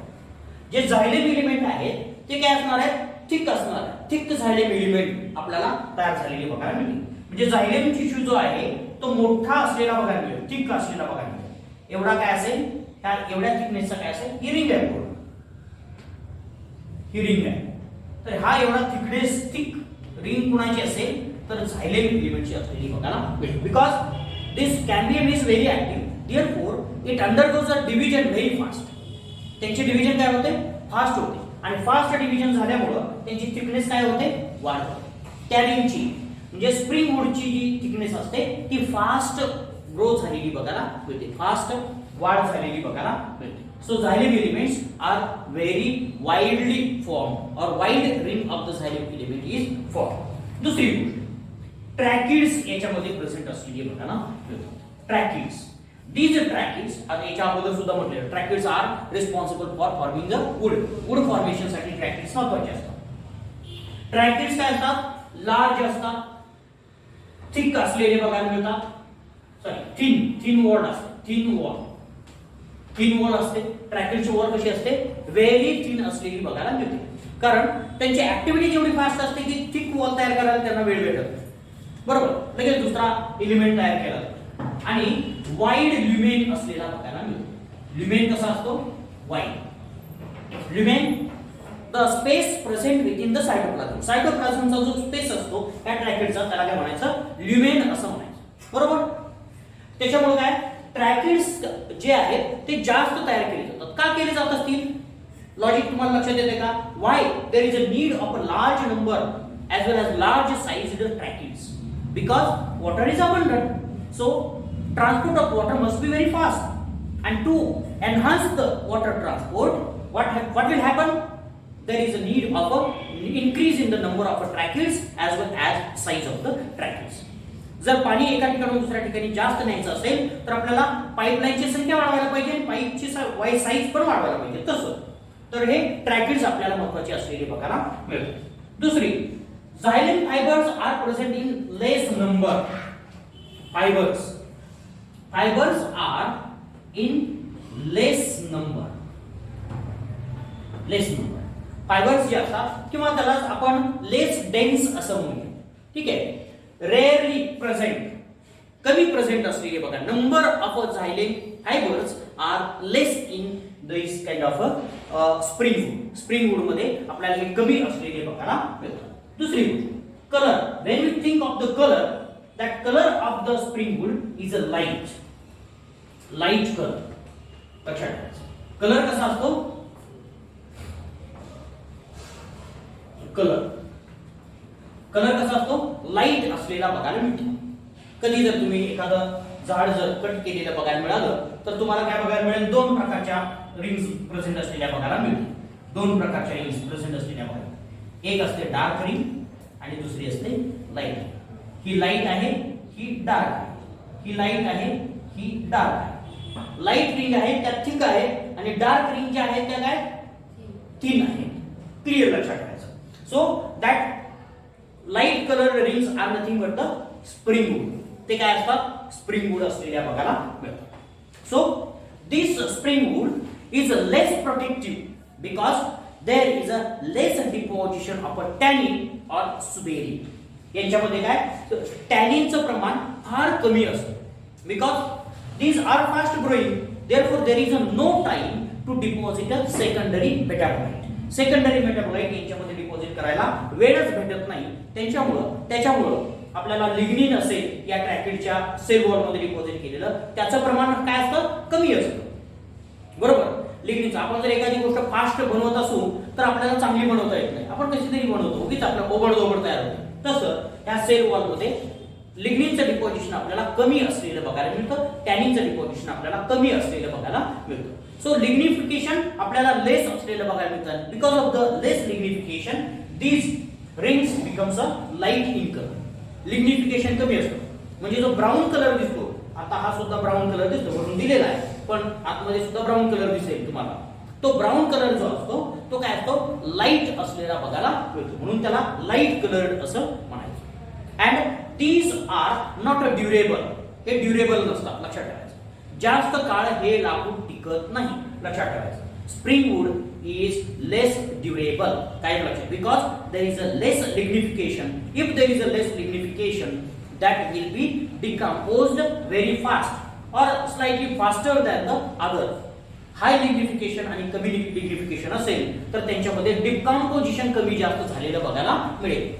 [SPEAKER 1] जे झायलेम एलिमेंट आहेत ते काय असणार आहेत, थिक असणार आहे. थिक झायलेम एलिमेंट आपल्याला तयार झालेली बघायला मिळते. म्हणजे झायलेम टिश्यू जो आहे तो मोठा असलेला बघायला मिळेल, थिक असलेला बघायला मिळेल. एवढा काय असेल, ह्या एवढ्या थिकनेसचा काय असेल, ही रिंग आहे पूर्ण, ही रिंग आहे. तर हा एवढा थिकनेस, थिक रिंग कुणाची असेल तर झायलेम एलिमेंटची असलेली बघायला मिळेल. Because this cambium is very active, therefore it undergoes a division very fast. त्यांचे डिव्हिजन काय होते, फास्ट होते, आणि फास्ट डिव्हिजन झाल्यामुळं त्यांची थिकनेस काय होते, वाढते. त्या रिंगची म्हणजे स्प्रिंग वूडची जी थिकनेस असते ती फास्ट ग्रोथ झालेली बघायला मिळते, फास्ट वाढ झालेली बघायला मिळते. So xylem elements are very widely formed or wide ring of the xylem element is formed. दुसरी गोष्ट ट्रॅकिड्स याच्यामध्ये प्रेझेंट असलेली बघा ना, ट्रॅकिड्स. These tracheids आता याच्या अगोदर सुद्धा म्हटलेलं tracheids are responsible for forming the wood. Wood formation साठी ट्रॅकिड्स महत्त्वाचे असतात. ट्रॅकिड्स काय असतात, लार्ज असतात, थिक असलेले बघायला मिळतात. सॉरी थिन वॉल असते, थिन वॉल असते. ट्रॅकिडची वॉल कशी असते, व्हेरी थिन असलेली बघायला मिळते. कारण त्यांची ऍक्टिव्हिटी जेवढी फास्ट असते की थिक वॉल तयार करायला त्यांना वेळ भेटत नाही. बरोबर, लगेच दुसरा एलिमेंट तयार केला. आणि वाईड ल्युमेन असलेला बघायला मिळतो. ल्युमेन कसा असतो, wide. Lumen the space present within the cytoplasm. सायटोप्लाझमचा जो स्पेस असतो त्या ट्रॅकिडचा त्याला काय म्हणायचं, ल्युमेन असं म्हणायचं. बरोबर, त्याच्यामुळे काय ट्रॅकिड्स जे आहेत ते जास्त तयार केले जातात. का केले जात असतील, लॉजिक तुम्हाला लक्षात येते का? Why there is a need of a large number as well as large sized tracheids because water is abundant, so transport of water must be very fast, and to enhance the water transport what will happen, there is a need of a increase in the number of tracheids as well as size of the tracheids. जर पाणी एका ठिकाणाहून दुसऱ्या ठिकाणी जास्त न्यायचं असेल तर आपल्याला पाईपलाईनची संख्या वाढवायला पाहिजे, पाईपची साईज पण वाढवायला पाहिजे. तसं तर हे ट्रॅकिड्स आपल्याला महत्त्वाचे असलेले बघायला मिळतात. दुसरी, xylem fibers are present in less number. Fibers are in less number. Fibers जे असतात किंवा त्याला आपण लेस डेन्स असं म्हणूया. ठीक आहे, रेअरली प्रेझेंट, कमी प्रेझेंट असलेले बघा. Number of xylem fibers are less in this kind of spring wood मध्ये आपल्याला हे कमी असलेले बघायला मिळतात. दुसरी गोष्ट, colour. When we think of the colour, that colour of the spring wood is a light colour. लक्षात ठेवायचं, कलर कसा असतो, कलर कसा असतो, लाईट असलेला बघायला मिळतो. कधी जर तुम्ही एखादं झाड जर कट केलेलं बघायला मिळालं तर तुम्हाला काय बघायला मिळेल, दोन प्रकारच्या रिंग्स प्रेझेंट असलेल्या बघायला मिळतील. दोन प्रकारच्या रिंग्स प्रेझेंट असलेल्या बघायला, एक असते डार्क रिंग आणि दुसरी असते लाईट. ही लाईट आहे, ही डार्क आहे. ही लाईट आहे, ही डार्क आहे. लाईट रिंग आहे त्या थिक आहे आणि डार्क रिंग ज्या आहेत त्या काय थिन आहे. क्लिअर लक्षात ठेवायचं. So that light colour rings are nothing but the spring wood. ते काय असतात, स्प्रिंग वूड असलेल्या बघायला मिळतात. So this spring wood is less protective because there is a less deposition of a tannin or suberin. यांच्यामध्ये काय टॅनिनचं प्रमाण फार कमी असतं. Because these are fast growing, therefore there is no time to deposit a secondary metabolite. Secondary metabolite यांच्यामध्ये deposit करायला वेळच भेटत नाही. त्याच्यामुळं आपल्याला लिग्निन असेल या ट्रॅकिडच्या सेल वॉल मध्ये डिपॉझिट केलेलं त्याचं प्रमाण काय असतं, कमी असतं. बरोबर, लिग्निनचं आपण जर एखादी गोष्ट फास्ट बनवत असू तर आपल्याला चांगली बनवता येत नाही. आपण कशी तरी बनवतो, उगीच आपलं ओबडधोबड तयार होतं. तसं या सेल वॉल मध्ये लिग्निनचं डिपॉझिशन आपल्याला कमी असलेलं बघायला मिळतं, टॅनिनचं डिपॉझिशन आपल्याला कमी असलेलं बघायला मिळतं. सो लिग्निफिकेशन आपल्याला लेस असलेलं बघायला मिळतं. Because of the less lignification these rings becomes a light in colour. Lignification कमी असतं म्हणजे जो ब्राऊन कलर दिसतो, आता हा सुद्धा ब्राऊन कलर दिसतो म्हणून दिलेला आहे, पण आतमध्ये सुद्धा ब्राऊन कलर दिसेल तुम्हाला. तो ब्राऊन कलर जो असतो तो काय असतो, लाईट असलेला बघायला मिळतो, म्हणून त्याला लाईट कलर्ड असं म्हणायचं. And these are not durable. हे ड्युरेबल नसतात, लक्षात ठेवायचं. जास्त काळ हे लाकूड टिकत नाही, लक्षात ठेवायचं. Spring wood is less durable. काय लक्षात, because there is a less lignification. If there is a less lignification that will be decomposed very fast or slightly faster than the other. High lignification आणि कमी lignification असेल तर त्यांच्यामध्ये decomposition कमी जास्त झालेलं बघायला मिळेल.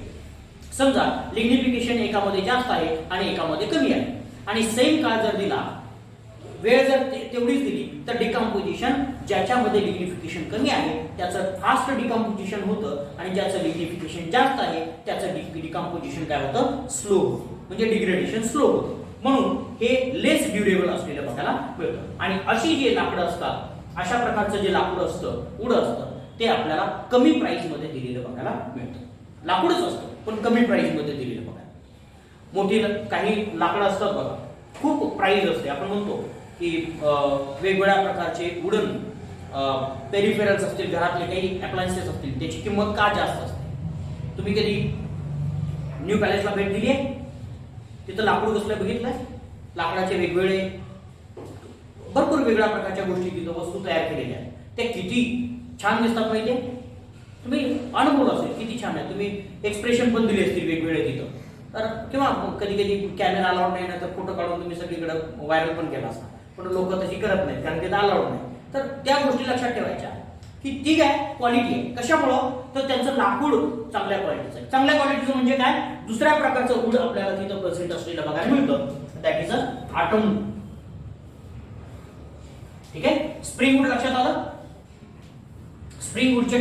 [SPEAKER 1] समजा लिग्निफिकेशन एकामध्ये जास्त आहे आणि एकामध्ये कमी आहे आणि सेम काळ जर दिला, वेळ जर तेवढीच दिली, तर डिकम्पोजिशन ज्याच्यामध्ये लिग्निफिकेशन कमी आहे त्याचं फास्ट डिकम्पोजिशन होतं आणि ज्याचं लिग्निफिकेशन जास्त आहे त्याचं डिकम्पोजिशन काय होतं, स्लो होतं, म्हणजे डिग्रेडेशन स्लो होतं. म्हणून हे लेस ड्युरेबल असलेलं बघायला मिळतं. आणि अशी जे लाकडं असतात, अशा प्रकारचं जे लाकूड असतं, वूड असतं, ते आपल्याला कमी प्राइस मध्ये दिलेलं बघायला मिळतं. लाकूडच असतं पण कमी प्राइस मध्ये दिलेलं बघायला. मोठी काही लाकडं असतात बघा, खूप प्राइस असते. आपण म्हणतो की वेगवेगळ्या प्रकारचे वुडन पेरिफेरल्स असतील, घरातले काही अप्लायन्सेस असतील, त्याची किंमत का जास्त असते. तुम्ही कधी न्यू पॅलेसला भेट दिली आहे? तिथं लाकूड कसलं बघितलंय? लाकडाचे वेगवेगळे भरपूर वेगळ्या प्रकारच्या गोष्टी तिथं वस्तू तयार केलेल्या आहेत. त्या किती छान दिसतात माहितीये? तुम्ही अनुभव असेल किती छान आहे. तुम्ही एक्सप्रेशन पण दिले असतील वेगवेगळे तिथं. तर किंवा कधी कधी कॅमेरा अलाउड नाही ना, तर फोटो काढून तुम्ही सगळीकडे व्हायरल पण केला असता. पण लोक तशी करत नाहीत कारण ते अलाउड नाही. तर त्या गोष्टी लक्षात ठेवायच्या की ठीक आहे, क्वालिटी आहे. कशामुळं? तर त्यांचं लाकूड चांगल्या क्वालिटीचं आहे. चांगल्या क्वालिटीचं म्हणजे काय? दुसऱ्या प्रकारचं वूड आपल्याला तिथं प्रेझेंट असलेलं बघायला मिळतं. That is a autumn. ठीक आहे, स्प्रिंग वूड लक्षात आलं. स्प्रिंग वूडचे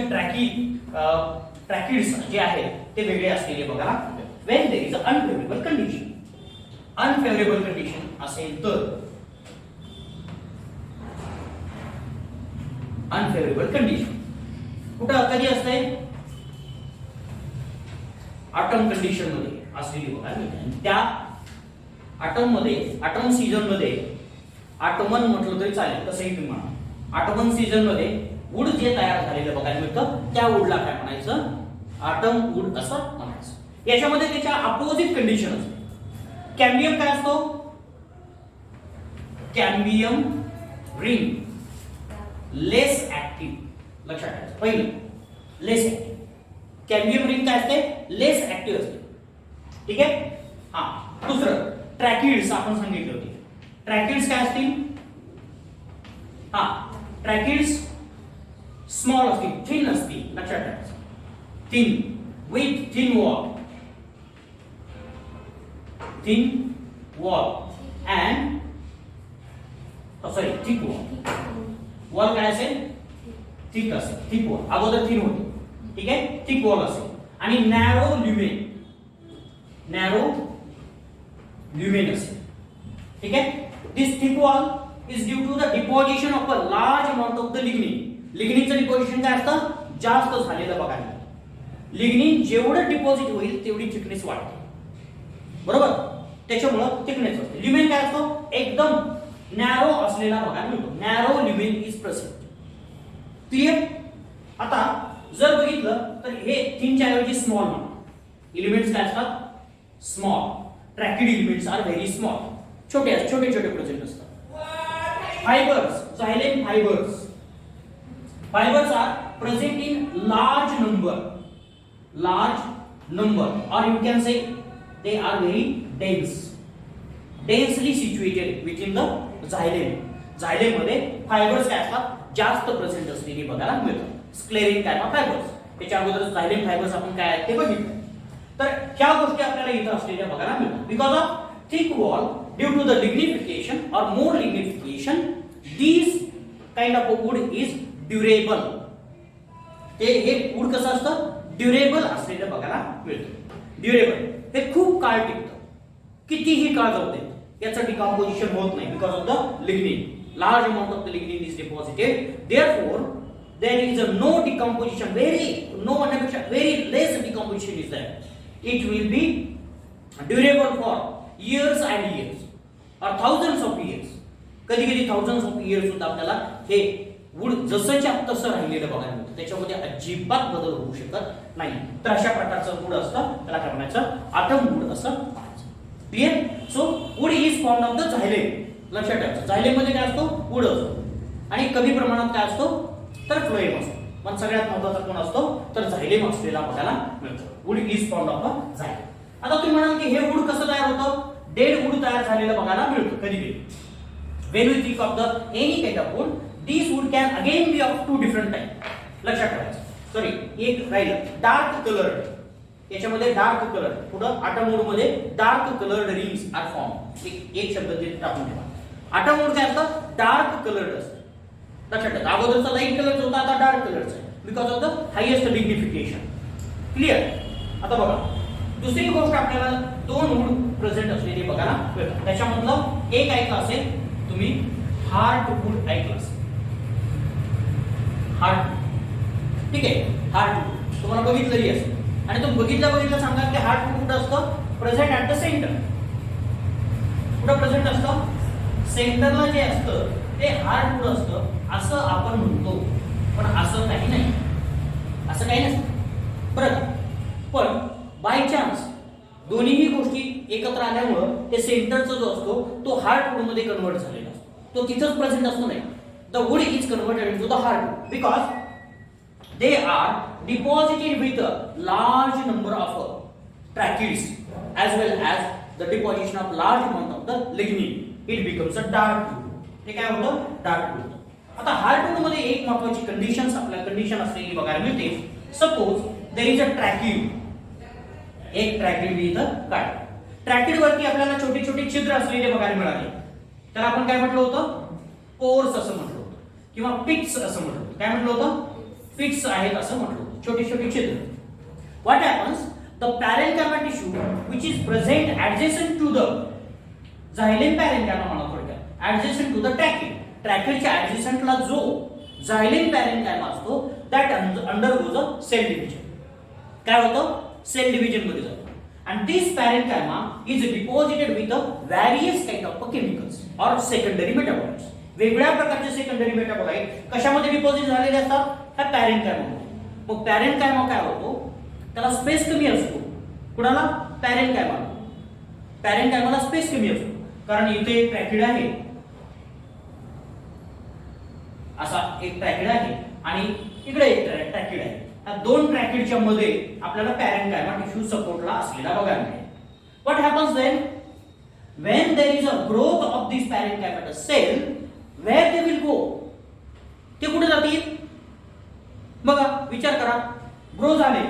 [SPEAKER 1] ट्रॅकिड्स जे आहेत ते वेगळे असलेले बघा. When there is a unfavourable condition. Unfavourable condition असेल तर, अनफेवरेबल कंडिशन कुठं कधी असते? ऑटम कंडिशन मध्ये असलेली बघा. त्या ऑटम मध्ये, ऑटम सीझन मध्ये, ऑटोमन म्हटलं तरी चालेल, तसंही तुम्ही म्हणा. ऑटोमन सीझन मध्ये वूड जे तयार झालेलं बघायला मिळतं त्या वूडला काय म्हणायचं? ऑटम वूड असं म्हणायचं. याच्यामध्ये त्याच्या अपोजिट कंडिशन असते. कॅम्बियम काय असतो? कॅम्बियम रिंग लेस ऍक्टिव्ह. लक्षात ठेवायचं पहिलं, लेस ऍक्टिव्ह. कॅम्बियम रिंग काय असते? लेस ऍक्टिव्ह असते. ठीक आहे. हा, दुसरं ट्रॅकिड्स आपण सांगितले होते. ट्रॅकिड्स काय असतील? हा, ट्रॅकिड्स स्मॉल असतील, थिन असतील. लक्षात ठेवायचं, thin with thin wall, thin wall and sorry thick wall. Wall काय असेल? थिक असेल, थिक वॉल. अगोदर थिन होती, ठीक आहे, थिक वॉल असेल. आणि नॅरो ल्युमेन, नॅरो ल्युमेन असेल. ठीक आहे. This thick wall is due to the deposition of a large amount of the lignin. लिग्निनचं डिपॉझिशन काय असतं? जास्त झालेलं बघायला. लिग्निन जेवढं डिपॉझिट होईल तेवढी थिकनेस वाढते, बरोबर? त्याच्यामुळं थिकनेस असते. ल्युमेन काय असतो? एकदम नॅरो असलेला बघायला मिळतो. Narrow lumen is present. Clear? आता जर बघितलं तर हे थिनच्या ऐवजी स्मॉल म्हणा. एलिमेंट्स काय असतात? Small. Tracheid elements are very small. छोटे छोटे छोटे प्रेझेंट असतात. Fibres, xylem fibers. Fibers are present in large number, or you can say they are very dense, densely situated within the xylem. Xylem मध्ये fibres काय असतात? जास्त present असलेली बघायला मिळतात. स्क्लेरिन काय फायबर्स. त्याच्या अगोदर xylem फायबर्स आपण काय आहेत ते बघितलं. तर ह्या गोष्टी आपल्याला इथं असलेल्या बघायला मिळतात. Because of thick wall due to the lignification or more lignification, these kind of wood is durable. हे वूड कसं असतं? ड्युरेबल असलेलं बघायला मिळतं. ड्युरेबल हे खूप काळ टिकतं, कितीही काळ जाऊ दे याचं डिकम्पोजिशन होत नाही. Because of the lignin. Large amount of the lignin is deposited. Therefore there is a no decomposition, very less decomposition is there. It will be durable for years and years or thousands of years. कधी कधी thousands of years सुद्धा आपल्याला हे wood जसंच्या तसं राहिलेलं बघायला मिळतं. त्याच्यामध्ये अजिबात बदल होऊ शकत नाही. तर अशा प्रकारचं वूड असतं, त्याला काय म्हणायचं? ऑटम वूड असं म्हणायचं. Clear? So wood is formed of the xylem. लक्षात ठेवायचं, झायलेम मध्ये काय असतो? वूड असतो. आणि कमी प्रमाणात काय असतो? तर फ्लोएम असतो. पण सगळ्यात महत्त्वाचा कोण असतो तर झायलेम असलेला बघायला मिळतो. Wood is found of a xylem. आता तुम्ही म्हणाल की हे वूड कसं तयार होतं? डेड वूड तयार झालेलं बघायला मिळतं कधी कधी. When we think of the any kind of wood, these wood can again be of two different type. लक्षात ठेवायचं. सॉरी एक राहिलं डार्क कलर्ड. याच्यामध्ये डार्क कलर पुढं आटम वूड मध्ये dark coloured rings are form. एक शब्द ते टाकून ठेवा. आटम वूड काय असतं डार्क कलर्ड असतं. लक्षात ठेवा. अगोदरचा लाईट कलरचा होता आता डार्क कलरचा आहे because of the highest lignification. Clear. आता बघा दुसरी गोष्ट आपल्याला दोन वूड प्रेझेंट असलेली बघायला मिळतात. त्याच्यामधलं एक ऐकलं असेल तुम्ही हार्टवूड ऐकलं असेल. हार्ट ठीक आहे. हार्टवूड तुम्हाला बघितलंही असेल आणि तुम्ही बघितलं सांगा की हार्टवूड कुठं असतं प्रेझेंट ऍट द सेंटर. कुठं प्रेझेंट असतं सेंटरला जे असतं ते हार्टवूड असतं असं आपण म्हणतो. पण असं काही नाही. असं काही नसतं बरं. पण बाय चान्स दोन्हीही गोष्टी एकत्र आल्यामुळं ते सेंटरचा जो असतो तो हार्टवूड मध्ये कन्वर्ट झालेला असतो. तो तिथंच प्रेझेंट असतो नाही. The wood is converted into the heartwood because they are deposited with a large number of tracheids as well as the deposition of large amount of the lignin. It becomes a dark wood. हे काय होतं dark wood. आता हार्टवूड मध्ये एक महत्त्वाची condition असलेली बघायला मिळते. Suppose there is a tracheid. एक ट्रॅकिड इथं काढ. ट्रॅकिड वरती आपल्याला छोटी छोटी छिद्र असलेले बघायला मिळाले. त्याला आपण काय म्हटलं होतं पोर्स असं म्हटलं होतं किंवा पिट्स असं म्हटलं होतं. काय म्हटलं होतं पिट्स आहेत असं म्हटलं होतं. छोटी छोटी छिद्र. What happens the parenchyma tissue which is present adjacent to the xylem parenchyma म्हणा थोडक्यात ऍडजसेंट टू द ट्रॅकिड. ट्रॅकिडच्या ऍडजसेंटला जो झायलेम पॅरेन्कायमा असतो that undergoes a cell division. काय होतं सेल डिव्हिजन मध्ये जातो. And this parenchyma is deposited with a various kind of chemicals or secondary metabolites. वेगळ्या प्रकारचे सेकंडरी मेटाबोलाइट कशामध्ये डिपॉझिट झालेले असतात ह्या पॅरेन्कायमा. मग पॅरेन्कायमा काय होतो त्याला स्पेस कमी असतो. कुणाला पॅरेन्कायमा. पॅरेन्कायमाला स्पेस कमी असतो कारण इथे एक ट्रॅकिड आहे असा एक ट्रॅकिड आहे आणि इकडे एक ट्रॅकिड आहे. या दोन ट्रॅकिडच्या मध्ये आपल्याला पॅरेन्कायमा टिश्यू सपोर्टला असलेला बघायला मिळेल. What happens then when there is a growth of this parenchymatous cell where they will go. ते कुठे जातील बघा विचार करा. ग्रो झाले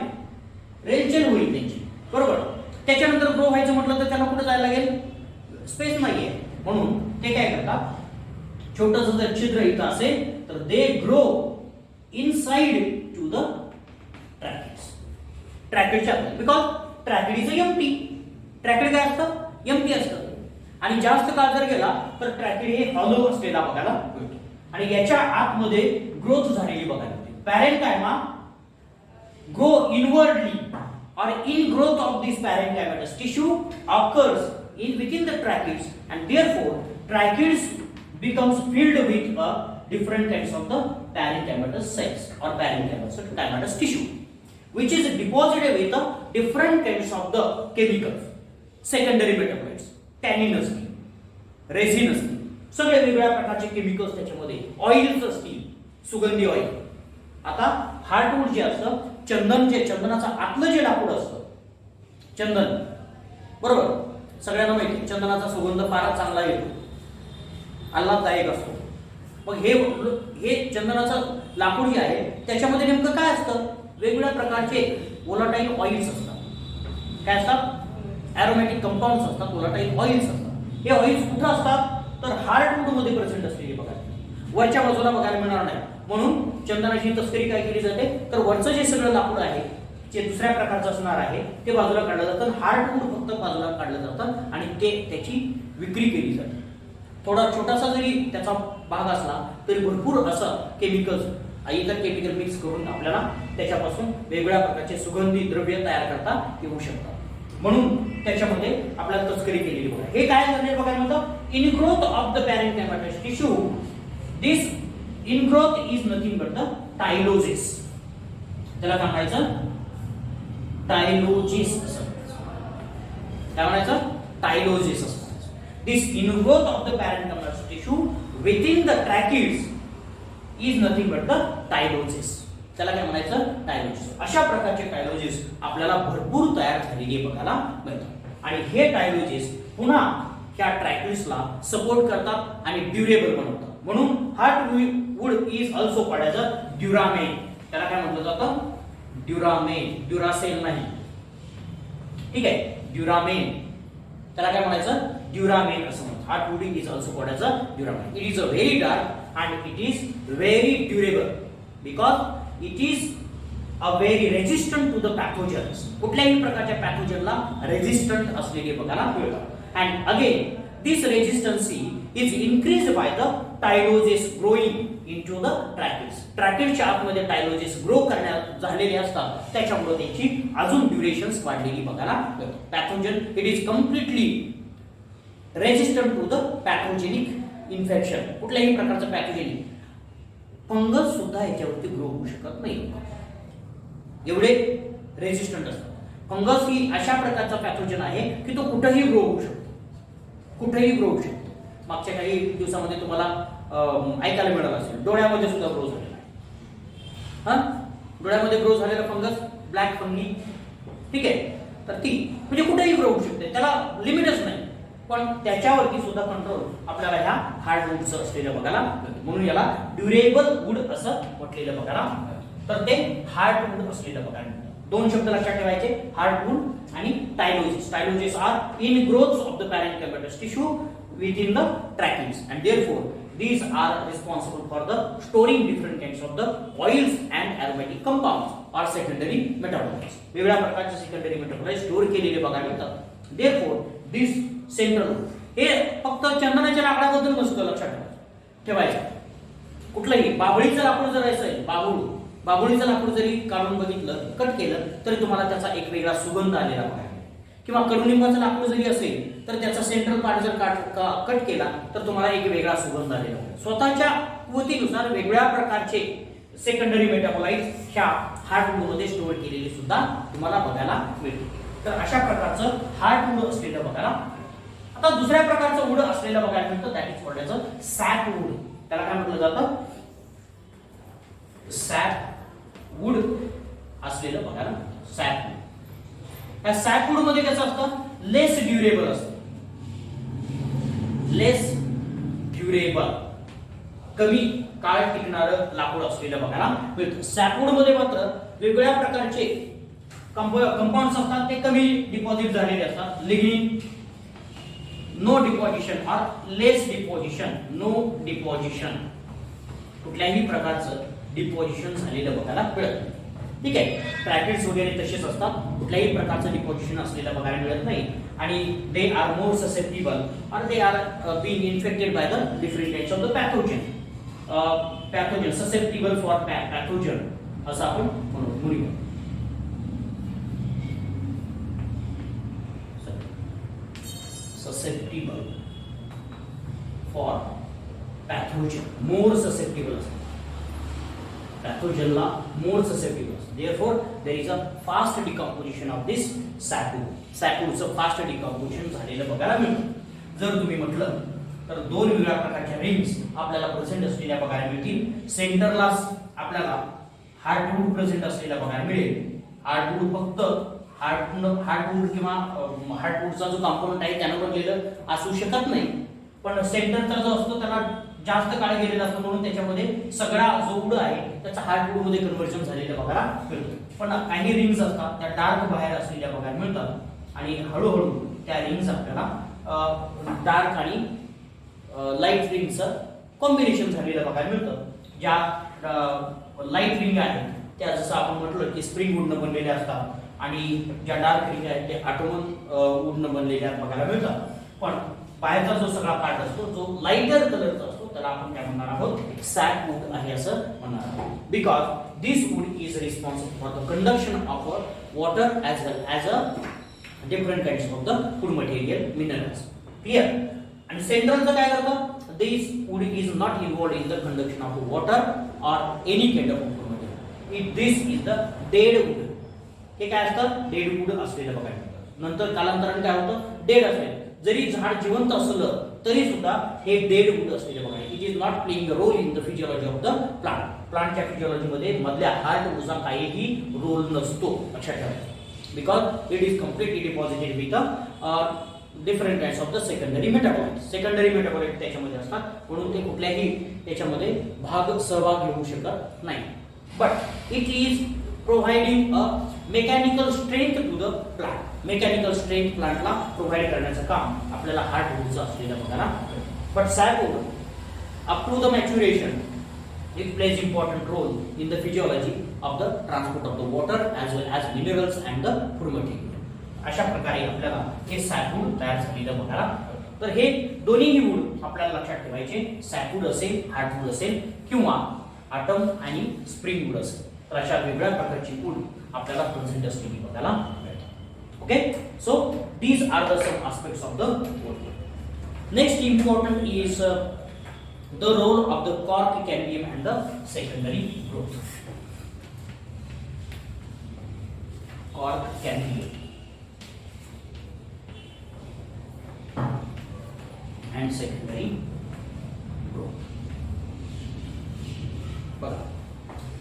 [SPEAKER 1] रेलचेल होईल त्यांची बरोबर. त्याच्यानंतर ग्रो व्हायचं म्हटलं तर त्यांना कुठे जायला लागेल स्पेस नाहीये म्हणून ते काय करतात छोटंसं जर छिद्र इथं असेल तर they grow inside to the tracheids. ट्रॅकिडच्या because tracheid is empty. Tracheid काय असतं एम्प्टी असतं आणि जास्त काळ जर गेला तर ट्रॅकिड हे हॉलो असलेला बघायला मिळतो आणि याच्या आतमध्ये ग्रोथ झालेली बघायला मिळते. Parenchyma grow inwardly or in growth of this parenchymatous tissue occurs in within the tracheids and therefore tracheids becomes filled with a different kinds of the parenchymatous cells or parenchymatous tissue which is deposited with the different kinds of the chemicals secondary metabolites tannin असतील resin असतील सगळे वेगवेगळ्या प्रकारचे chemicals त्याच्यामध्ये oils असतील सुगंधी oil. आता हार्टवूड जे असतं चंदनाचं आतलं जे लाकूड असतं चंदन बरोबर सगळ्यांना माहिती चंदनाचा सुगंध फारच चांगला येतो आल्हाददायक असतो. मग हे चंदनाचं लाकूड जे आहे त्याच्यामध्ये नेमकं काय असतं वेगवेगळ्या प्रकारचे वोलाटाईल ऑइल्स असतात. काय असतात ॲरोमॅटिक कंपाऊंड्स असतात वोलाटाईल ऑइल्स असतात. हे ऑइल्स कुठं असतात तर हार्टवूड मध्ये प्रेझेंट असलेले बघा वरच्या बाजूला बघायला मिळणार नाही. म्हणून चंदनाची तस्करी काय केली जाते तर वरचं जे सगळं लाकूड आहे जे दुसऱ्या प्रकारचं असणार आहे ते बाजूला काढलं जातं. हार्टवूड फक्त बाजूला काढलं जातं आणि ते त्याची विक्री केली जाते. थोडा छोटासा जरी त्याचा भाग असला तरी भरपूर असं केमिकल्स इतर केमिकल मिक्स करून आपल्याला त्याच्यापासून वेगवेगळ्या प्रकारचे सुगंधी द्रव्य तयार करता येऊ शकतात. म्हणून त्याच्यामध्ये आपल्याला तस्करी केलेली बघा. हे काय झाले बघायला मिळतं ingrowth of the parenchymatous tissue this ingrowth is nothing but the tyloses. त्याला काय म्हणायचं टायलोजिस काय म्हणायचं टायलोजिस असतं. This ingrowth of the parenchymatous tissue within the tracheids is nothing but the tyloses. त्याला काय म्हणायचं? टायलोजेस. अशा प्रकारचे टायलोजेस आपल्याला भरपूर तयार झालेली बघायला मिळतात आणि हे टायलोजेस पुन्हा ह्या ट्रॅक्युल्सला सपोर्ट करतात आणि ड्युरेबल बनवतात. म्हणून heartwood is also called as a duramen. त्याला काय म्हटलं जातं? ड्युरामेन. ड्युरासेल नाही, ठीक आहे, ड्युरामेन. त्याला काय म्हणायचं? ड्युरामेन असं म्हणतात. Heartwood is also called as a duramen. It is a very dark and it is very durable because it is a very resistant to the pathogens. कुठल्याही प्रकारच्या पॅथोजनला रेजिस्टंट असलेले बघायला मिळतात. And again this resistancy is increased by the tyloses growing into the tracheoles. ट्रॅक्युल्सच्या आतमध्ये tyloses grow करण्यात झालेले असतात, त्याच्यामुळे त्याची अजून ड्युरेशन्स वाढलेली बघायला मिळतात. Pathogen it is completely resistant to the pathogenic infection. कुठल्याही प्रकारचं पॅथोजेनिक फंगस सुद्धा याच्यावरती ग्रो होऊ शकत नाही, एवढे रेजिस्टंट असतात. फंगस ही अशा प्रकारचा पॅथोजन आहे की तो कुठेही ग्रो होऊ शकतो, कुठेही ग्रो होऊ शकतो. मागच्या काही दिवसामध्ये तुम्हाला ऐकायला मिळालं असेल डोळ्यामध्ये सुद्धा ग्रो झालेला आहे. हा, डोळ्यामध्ये ग्रो झालेला फंगस ब्लॅक फंगी, ठीक आहे. तर ती म्हणजे कुठेही ग्रो होऊ शकते, त्याला लिमिटच नाही. पण त्याच्यावरती सुद्धा कंट्रोल आपल्याला ह्या हार्डवूडचं असलेलं बघायला मिळतं. म्हणून याला ड्युरेबल वूड असं म्हटलेलं बघायला मिळतं. तर ते हार्डवूड असलेलं बघायला मिळतं. दोन शब्द लक्षात ठेवायचे, हार्डवूड आणि tyloses. Tyloses are ingrowths of the parenchymatous tissue within the trachees and therefore these are responsible for the storing different kinds of the oils and aromatic compounds or secondary metabolites. वेगळ्या प्रकारचे secondary metabolites store केलेले बघायला मिळतात. therefore this central हे फक्त चंदनाच्या लाकडाबद्दल नसतं, लक्षात ठेवायचं. कुठलंही बाभळीचं लाकूड जर असेल, बाभळीचं लाकूड जरी काढून बघितलं, कट केलं, तरी तुम्हाला त्याचा एक वेगळा सुगंध आलेला बघायला. किंवा कडुलिंबाचं लाकूड जरी असेल तर त्याचा सेंट्रल पार्ट जर कट केला तर तुम्हाला एक वेगळा सुगंध आलेला. स्वतःच्या कुवतीनुसार वेगळ्या प्रकारचे सेकंडरी मेटाबोलाइट्स ह्या हार्टवूडमध्ये स्टोअर केलेले सुद्धा तुम्हाला बघायला मिळते. तर अशा प्रकारचं हार्टवूड असलेलं बघायला. आता दुसऱ्या प्रकारचं वूड असलेलं बघायला मिळतं, दॅट इज कॉल्ड एज सॅपवूड. त्याला काय म्हटलं जातं? सॅपवूड असलेलं बघायला मिळतं. सॅपवूड. या सॅपवूड मध्ये कसं असतं? लेस ड्युरेबल असतं, लेस ड्युरेबल, कमी काळ टिकणारं लाकूड असलेलं बघायला मिळतं. सॅपवूड मध्ये मात्र वेगवेगळ्या प्रकारचे कंपाऊंड्स असतात, ते कमी डिपॉझिट झालेले असतात. लिग्निन, नो डिपॉझिशन और लेस डिपॉझिशन, नो डिपॉझिशन, कुठल्याही प्रकारचं डिपॉझिशन झालेलं बघायला मिळतं. ठीक आहे. ट्रॅकेट्स वगैरे तसेच असतात, कुठल्याही प्रकारचं डिपॉझिशन असलेलं बघायला मिळत नाही. आणि दे आर मोर ससेप्टिबल और they are being infected by the different types of the pathogen. Pathogen susceptible for pathogen असं आपण म्हणूया. Susceptible for pathogen, more susceptible असतात. Pathogenला more susceptible. Therefore, there is a fast decomposition of this sapwood. Sapwoodचं fast decomposition झालेलं बघायला मिळतं. जर तुम्ही म्हटलं तर दोन वेगळ्या प्रकारच्या रिंग्स आपल्याला प्रेझेंट असलेल्या बघायला मिळतील. सेंटरला आपल्याला हार्टवूड प्रेझेंट असलेला बघायला मिळेल. हार्टवूड फक्त हार्टवूड किंवा हार्टवूडचा जो कंपोनंट आहे त्यानं बनलेलं असू शकत नाही, पण सेंटरचा जो असतो त्याला जास्त काळ गेलेला असतो, म्हणून त्याच्यामध्ये सगळा जो वूड आहे त्याचा हार्टवूड मध्ये कन्व्हर्जन झालेलं बघायला मिळतं. पण काही रिंग्स असतात त्या डार्क बाहेर असलेल्या बघायला मिळतात आणि हळूहळू त्या रिंग्स आपल्याला डार्क आणि लाईट रिंगचं कॉम्बिनेशन झालेलं बघायला मिळतं. ज्या लाईट रिंग आहेत त्या जसं आपण म्हटलं की स्प्रिंग वूडनं बनलेल्या असतात आणि ज्या डार्क रिंग आहेत ते ऑटोमन वूडनं बनलेल्या बघायला मिळतात. पण बाहेरचा जो सगळा पार्ट असतो जो लाइटर कलरचा असतो त्याला आपण काय म्हणणार आहोत? सॅपवूड आहे असं म्हणणार आहोत. Because this wood is responsible for the conduction of water as well as a different kinds of the food material minerals. Clear. आणि सेंट्रलचं काय करतं? This wood is not involved in the conduction of water or any kind of food material. This is the dead wood. हे काय असतं? Dead wood असलेलं बघायला मिळतं. नंतर कालांतराने काय होतं? डेड असलेलं जरी झाड जिवंत असलं तरी सुद्धा हे डेड वूड असलेले बघा. It is not playing a role in the physiology of the plant. प्लांटच्या फिजिओलॉजीमध्ये मधल्या हार्ट वूडचा काहीही रोल नसतो, लक्षात ठेवा. Because it is completely deposited with different kinds of the secondary metabolite. Secondary metabolite त्याच्यामध्ये असतात, म्हणून ते कुठल्याही त्याच्यामध्ये सहभाग घेऊ शकत नाही. But it is providing a mechanical strength to the plant. Mechanical strength प्लांटला प्रोव्हाइड करण्याचं काम आपल्याला हार्टवूडचं असलेलं बघायला. But sapwood up to the maturation it plays important role in the physiology of the transport of the water as well as minerals and the food material. अशा प्रकारे आपल्याला हे सॅपवूड तयार झालेलं बघायला. तर हे दोन्हीही वूड आपल्याला लक्षात ठेवायचे. सॅपवूड असेल, हार्टवूड असेल किंवा ऑटम आणि स्प्रिंग वूड असेल, तर अशा वेगळ्या प्रकारची वूड आपल्याला प्रेझेंट असलेली बघायला मिळतात. Okay, so these are the some aspects of the wood. Next important is the role of the cork cambium and the secondary growth. Cork cambium and secondary growth. बघा,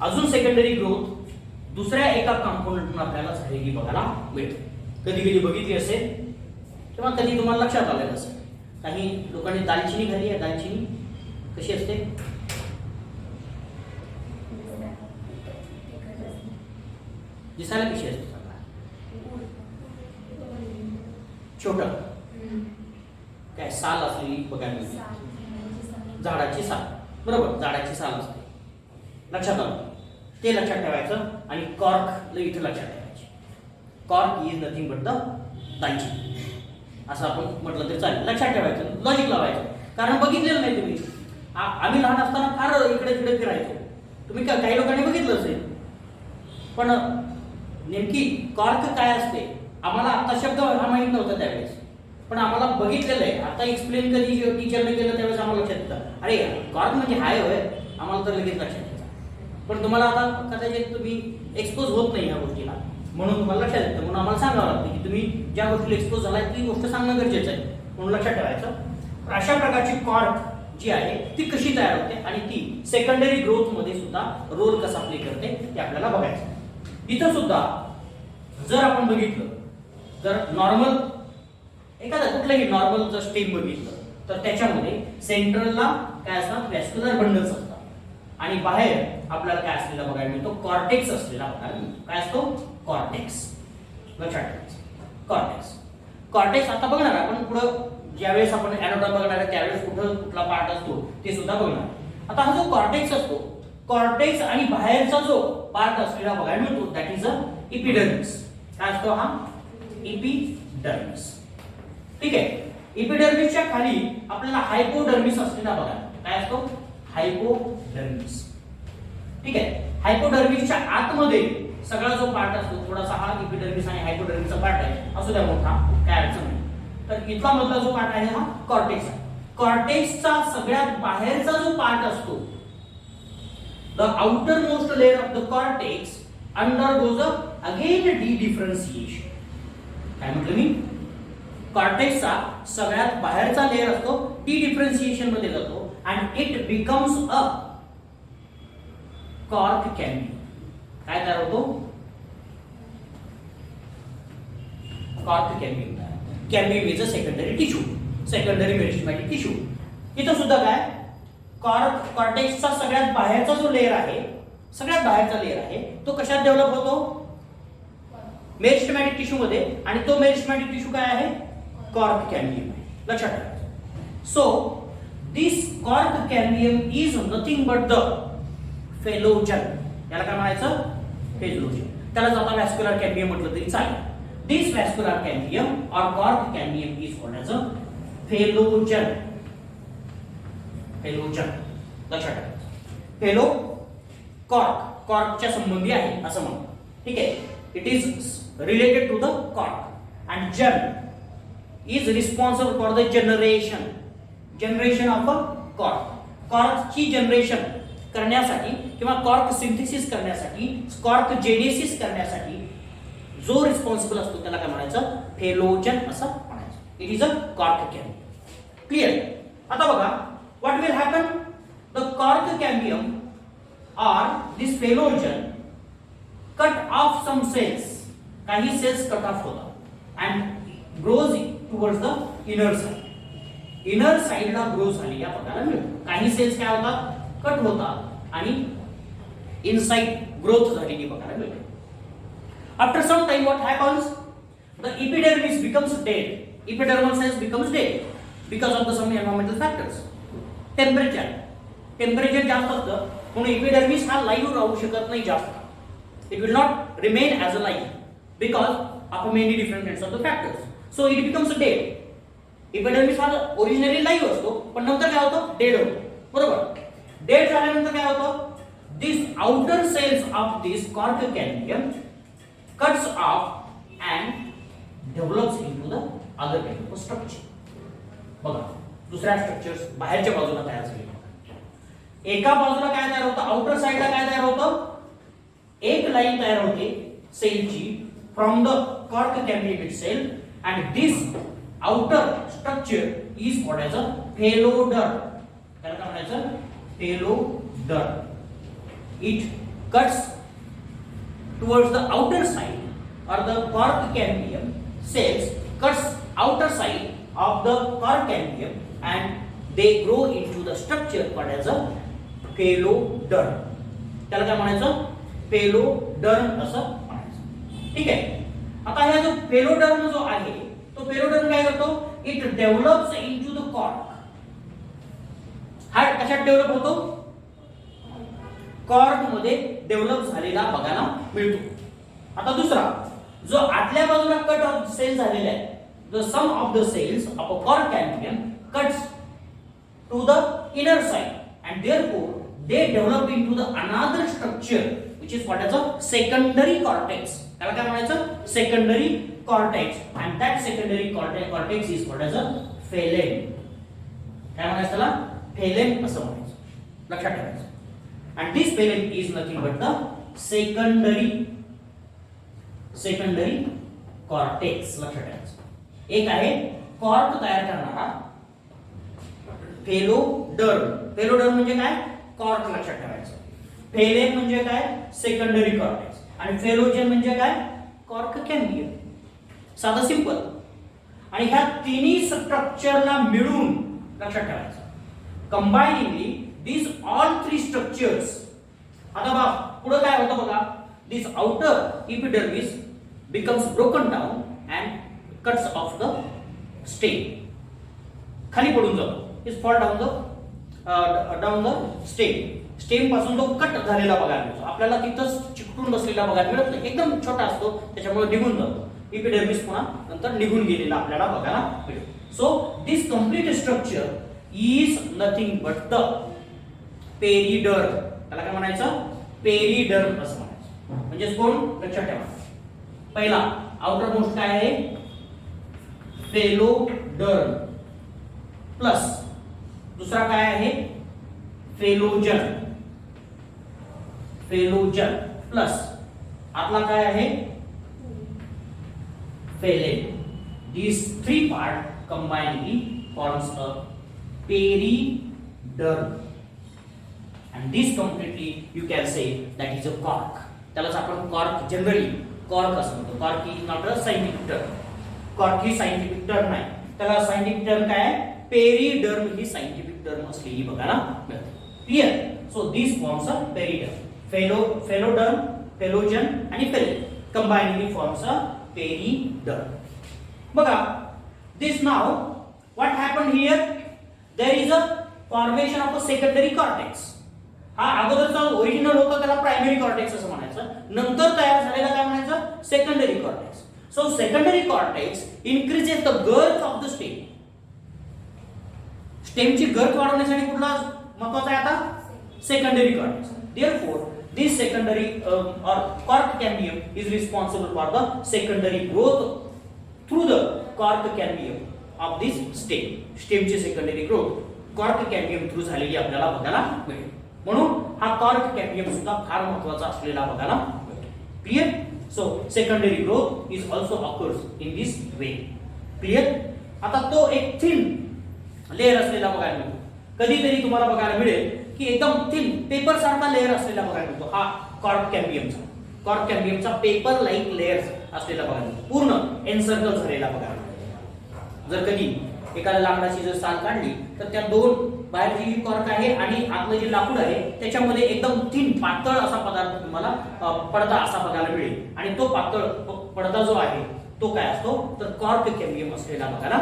[SPEAKER 1] अजून सेकंडरी ग्रोथ दुसऱ्या एका कंपोनेंटून आपल्याला झालेली बघायला मिळते. कधी कधी बघितली असेल किंवा कधी तुम्हाला लक्षात आलेलं असेल. काही लोकांनी दालचिनी खाल्ली आहे. दालचिनी कशी असते? दिसायला कशी असते? छोट काय साल असलेली बघायला मिळते. झाडाची साल, बरोबर, झाडाची साल असते. लक्षात आलं? ते लक्षात ठेवायचं. आणि कॉर्क इथे लक्षात ठेवायचे. Cork is nothing but the दालचिनी असं आपण म्हटलं तरी चालेल. लक्षात ठेवायचं, लॉजिक लावायचं. कारण बघितलेलं नाही तुम्ही. आम्ही लहान असताना फार इकडे तिकडे फिरायचो. तुम्ही काही लोकांनी बघितलं असेल, पण नेमकी कॉर्क काय असते आम्हाला आता शब्द हा माहीत नव्हता त्यावेळेस, पण आम्हाला बघितलेलं आहे. आता एक्सप्लेन कधी टीचरने केलं त्यावेळेस आम्हाला लक्षात येतं, अरे कॉर्क म्हणजे हाय होय, आम्हाला तर लगेच लक्षात येतं. पण तुम्हाला आता कदाचित तुम्ही एक्सपोज होत नाही या गोष्टीला, म्हणून तुम्हाला लक्षात येतं. म्हणून आम्हाला सांगावं लागतं की तुम्ही ज्या गोष्टीला एक्सपोज झालाय ती गोष्ट सांगणं गरजेचं आहे, म्हणून लक्षात ठेवायचं. अशा प्रकारची कॉर्क जी आहे ती कशी तयार होते आणि ती सेकंडरी ग्रोथ मध्ये सुद्धा रोल कसा प्ले करते ते आपल्याला बघायचं. इथं सुद्धा जर आपण बघितलं, जर नॉर्मल एखादा कुठलंही नॉर्मल जर स्टेम बघितलं तर त्याच्यामध्ये सेंट्रलला काय असतात? व्हॅस्क्युलर बंडल्स असतात आणि बाहेर आपल्याला काय असलेला बघायला मिळतो? कॉर्टेक्स असलेला बघायला मिळतो. काय असतो? कॉर्टेक्स. लक्षात ठेवायचं, कॉर्टेक्स. कॉर्टेक्स आता बघणार आपण पुढं, ज्यावेळेस आपण एनाटॉमी बघणार आहे त्यावेळेस कुठला पार्ट असतो ते सुद्धा बघणार. आता हा जो कॉर्टेक्स असतो, कॉर्टेक्स आणि बाहेरचा जो पार्ट असलेला बघायला मिळतो दॅट इज अ इपिडर्मिस. काय असतो हा? इपिडर्मिस. ठीक आहे. इपिडर्मिसच्या खाली आपल्याला हायपोडर्मिस असलेला बघा. काय असतो? हायपोडर्मिस. ठीक आहे. हायपोडर्मिसच्या आतमध्ये सगळा जो पार्ट असतो, थोडासा हा इपिडर्मिस आणि हायपोडर्मिसचा पार्ट आहे, असू द्या मोठा, काय अडचण नाही. तर इथला मधला जो पार्ट आहे हा कॉर्टेक्स आहे. कॉर्टेक्सचा सगळ्यात बाहेरचा जो पार्ट असतो, the outer most layer of the cortex undergoes again differentiation. काय म्हटलं मी? कॉर्टेक्सचा सगळ्यात बाहेरचा लेअर असतो, डिफरन्शिएशन मध्ये जातो and it becomes a cork candy. काय तयार होतो? Cork cambium. Cambium is a secondary tissue, secondary meristematic tissue. इथं सुद्धा काय? कॉर्टेक्सचा सगळ्यात बाहेरचा जो लेअर आहे, सगळ्यात बाहेरचा लेअर आहे, तो कशात डेव्हलप होतो? मेरिस्टेमॅटिक टिश्यू मध्ये. आणि तो मेरिस्टेमॅटिक टिश्यू काय आहे? कॉर्क कॅम्बियम आहे. लक्षात ठेवा. So this cork cambium is nothing but the phellogen. याला काय म्हणायचं? फेलोजन. त्याला आता व्हॅस्क्युलर कॅम्बियम म्हटलं तरी चालेल. This vascular cambium or cork cambium is called as a phellogen. Phellogen. लक्षात ठेवा. फेलो कॉर्क, कॉर्कच्या संबंधी आहे असं म्हणतो. ठीक आहे. It is related to the cork and germ is responsible for the generation of a cork. कॉर्कची जनरेशन करण्यासाठी किंवा कॉर्क सिंथेसिस करण्यासाठी, कॉर्क जेनेसिस करण्यासाठी जो रिस्पॉन्सिबल असतो त्याला काय म्हणायचं? फेलोजन असं म्हणायचं. It is a cork cambium. Clear. आता बघा what will happen. The cork cambium or this phelogen cut off some cells. काही सेल्स कट ऑफ होतात and grows towards the inner side. Inner साइडला ग्रो झालेल्या बघायला मिळतो. काही सेल्स काय होतात कट होतात आणि इनसाइड ग्रोथ झालेली बघायला मिळते. After some time what happens. The epidermis becomes dead. Epidermal cells becomes dead because of the some environmental factors. Temperature जास्त असतं म्हणून एपिडर्मिस हा लाईव्ह राहू शकत नाही जास्त. It will not remain as a live because of many different kinds of the factors. So it becomes dead. Epidermis हा originally live असतो पण नंतर काय होतं डेड होतो. बरोबर. डेड झाल्यानंतर काय होतं. This outer cells of this cork cambium cuts off and develops into the other kind of structure. बघा दुसऱ्या स्ट्रक्चर्स बाहेरच्या बाजूला तयार झाले. एका बाजूला काय तयार होतं आउटर साइडला काय तयार होतं एक लाईन तयार होते सेलची from the cork cambium cell and this outer structure is called as a phelloderm. त्याला काय म्हणायचं phelloderm. It cuts towards the outer side और the cork cambium cells cuts outer side of the cork cambium and they grow into the structure called as a phelloderm. त्याला काय म्हणायचं phelloderm असं म्हणायचं. ठीक आहे. आता हा जो फेलोडर्म जो आहे तो फेलोडर्म काय करतो it develops into the cork. हा कशात डेव्हलप होतो कॉर्क मध्ये डेव्हलप झालेला बघायला मिळतो. आता दुसरा जो आतल्या बाजूला कट ऑफ सेल झालेला आहे the some of the cells of a cork cambium cuts to the inner side and therefore they develop into the another structure which is called as a secondary cortex. त्याला काय म्हणायचं secondary cortex and that secondary cortex is called as a phylem. काय म्हणायचं त्याला phylem असं म्हणायचं. लक्षात ठेवायचं. and this phylem is nothing but the secondary cortex. लक्षात ठेवायचं. एक आहे कॉर्क तयार करणारा फेलोडर्म. फेलोडर्म म्हणजे काय कॉर्क. लक्षात ठेवायचं. फेलेम म्हणजे काय सेकंडरी कॉर्टेक्स आणि फेलोजन म्हणजे काय कॉर्क कॅम्बियम. साधं सिंपल. आणि ह्या तिन्ही स्ट्रक्चरला मिळून लक्षात ठेवायचं combiningly this all three structures. आता बघा पुढे काय होतं बघा this outer epidermis becomes broken down and cuts off the stem. खाली पडून जातो. is fall down the stem. Stem पासून तो कट झालेला बघायला मिळतो. आपल्याला तिथंच चिकटून बसलेला बघायला मिळत नाही. एकदम छोटा असतो त्याच्यामुळे निघून जातो. एपिडर्मिस पुन्हा नंतर निघून गेलेला आपल्याला बघायला मिळतो. So this complete structure is nothing but the periderm. त्याला काय म्हणायचं पेरिडर्म असं म्हणायचं. म्हणजे कोण लक्षात ठेवा. पहिला आउटर मोस्ट काय आहे फेलोडर्म प्लस दुसरा काय आहे फेलोजन. फेलोजन प्लस आतला काय आहे फेलेम. these three part combinedly forms a periderm and this completely you can say that is a cork. त्यालाच आपण कॉर्क जनरली कॉर्क असं म्हणतो. Cork is not a scientific term. Cork he scientific term नाही. त्याला scientific term काय आहे periderm ही scientific term असलेली बघायला मिळते. Clear. So this forms a periderm. Phelloderm phellogen आणि phellem combinely forms a periderm. बघा this now what happen here there is a formation of a secondary cortex. हा अगोदरचा original होता त्याला प्रायमरी कॉर्टेक्स असं म्हणायचं. नंतर तयार झालेला काय म्हणायचं secondary cortex. So secondary cortex increases the girth of the stem. स्टेमची गर्थ वाढवण्यासाठी कुठला महत्वाचा आहे आता secondary cortex. Therefore this secondary और cork cambium is responsible for the secondary growth through the cork cambium of this stem. स्टेमची secondary growth cork cambium through झालेली आपल्याला बघायला मिळेल. म्हणून हा कॉर्क कॅम्बियम सुद्धा फार महत्वाचा असलेला बघायला मिळतो. Clear. So secondary growth is also occurs in this way. Clear. आता तो एक थिन लेअर असलेला बघायला मिळतो. कधीतरी तुम्हाला बघायला मिळेल की एकदम थिन पेपर सारखा लेअर असलेला बघायला मिळतो. हा कॉर्क कॅम्बियमचा पेपर लाईक लेअर्स असलेला बघायला मिळतो, पूर्ण एनसर्कल झालेला बघायला मिळतो. जर कधी एखाद्या लाकडाची जर साल काढली तर त्या दोन बाहेरची जी कॉर्क आहे आणि आतलं जे लाकूड आहे त्याच्यामध्ये एकदम थिन पातळ असा पदार्थ तुम्हाला पडदा असा बघायला मिळेल. आणि तो पातळ पडदा जो आहे तो काय असतो तर कॉर्क कॅम्बियम असलेला बघायला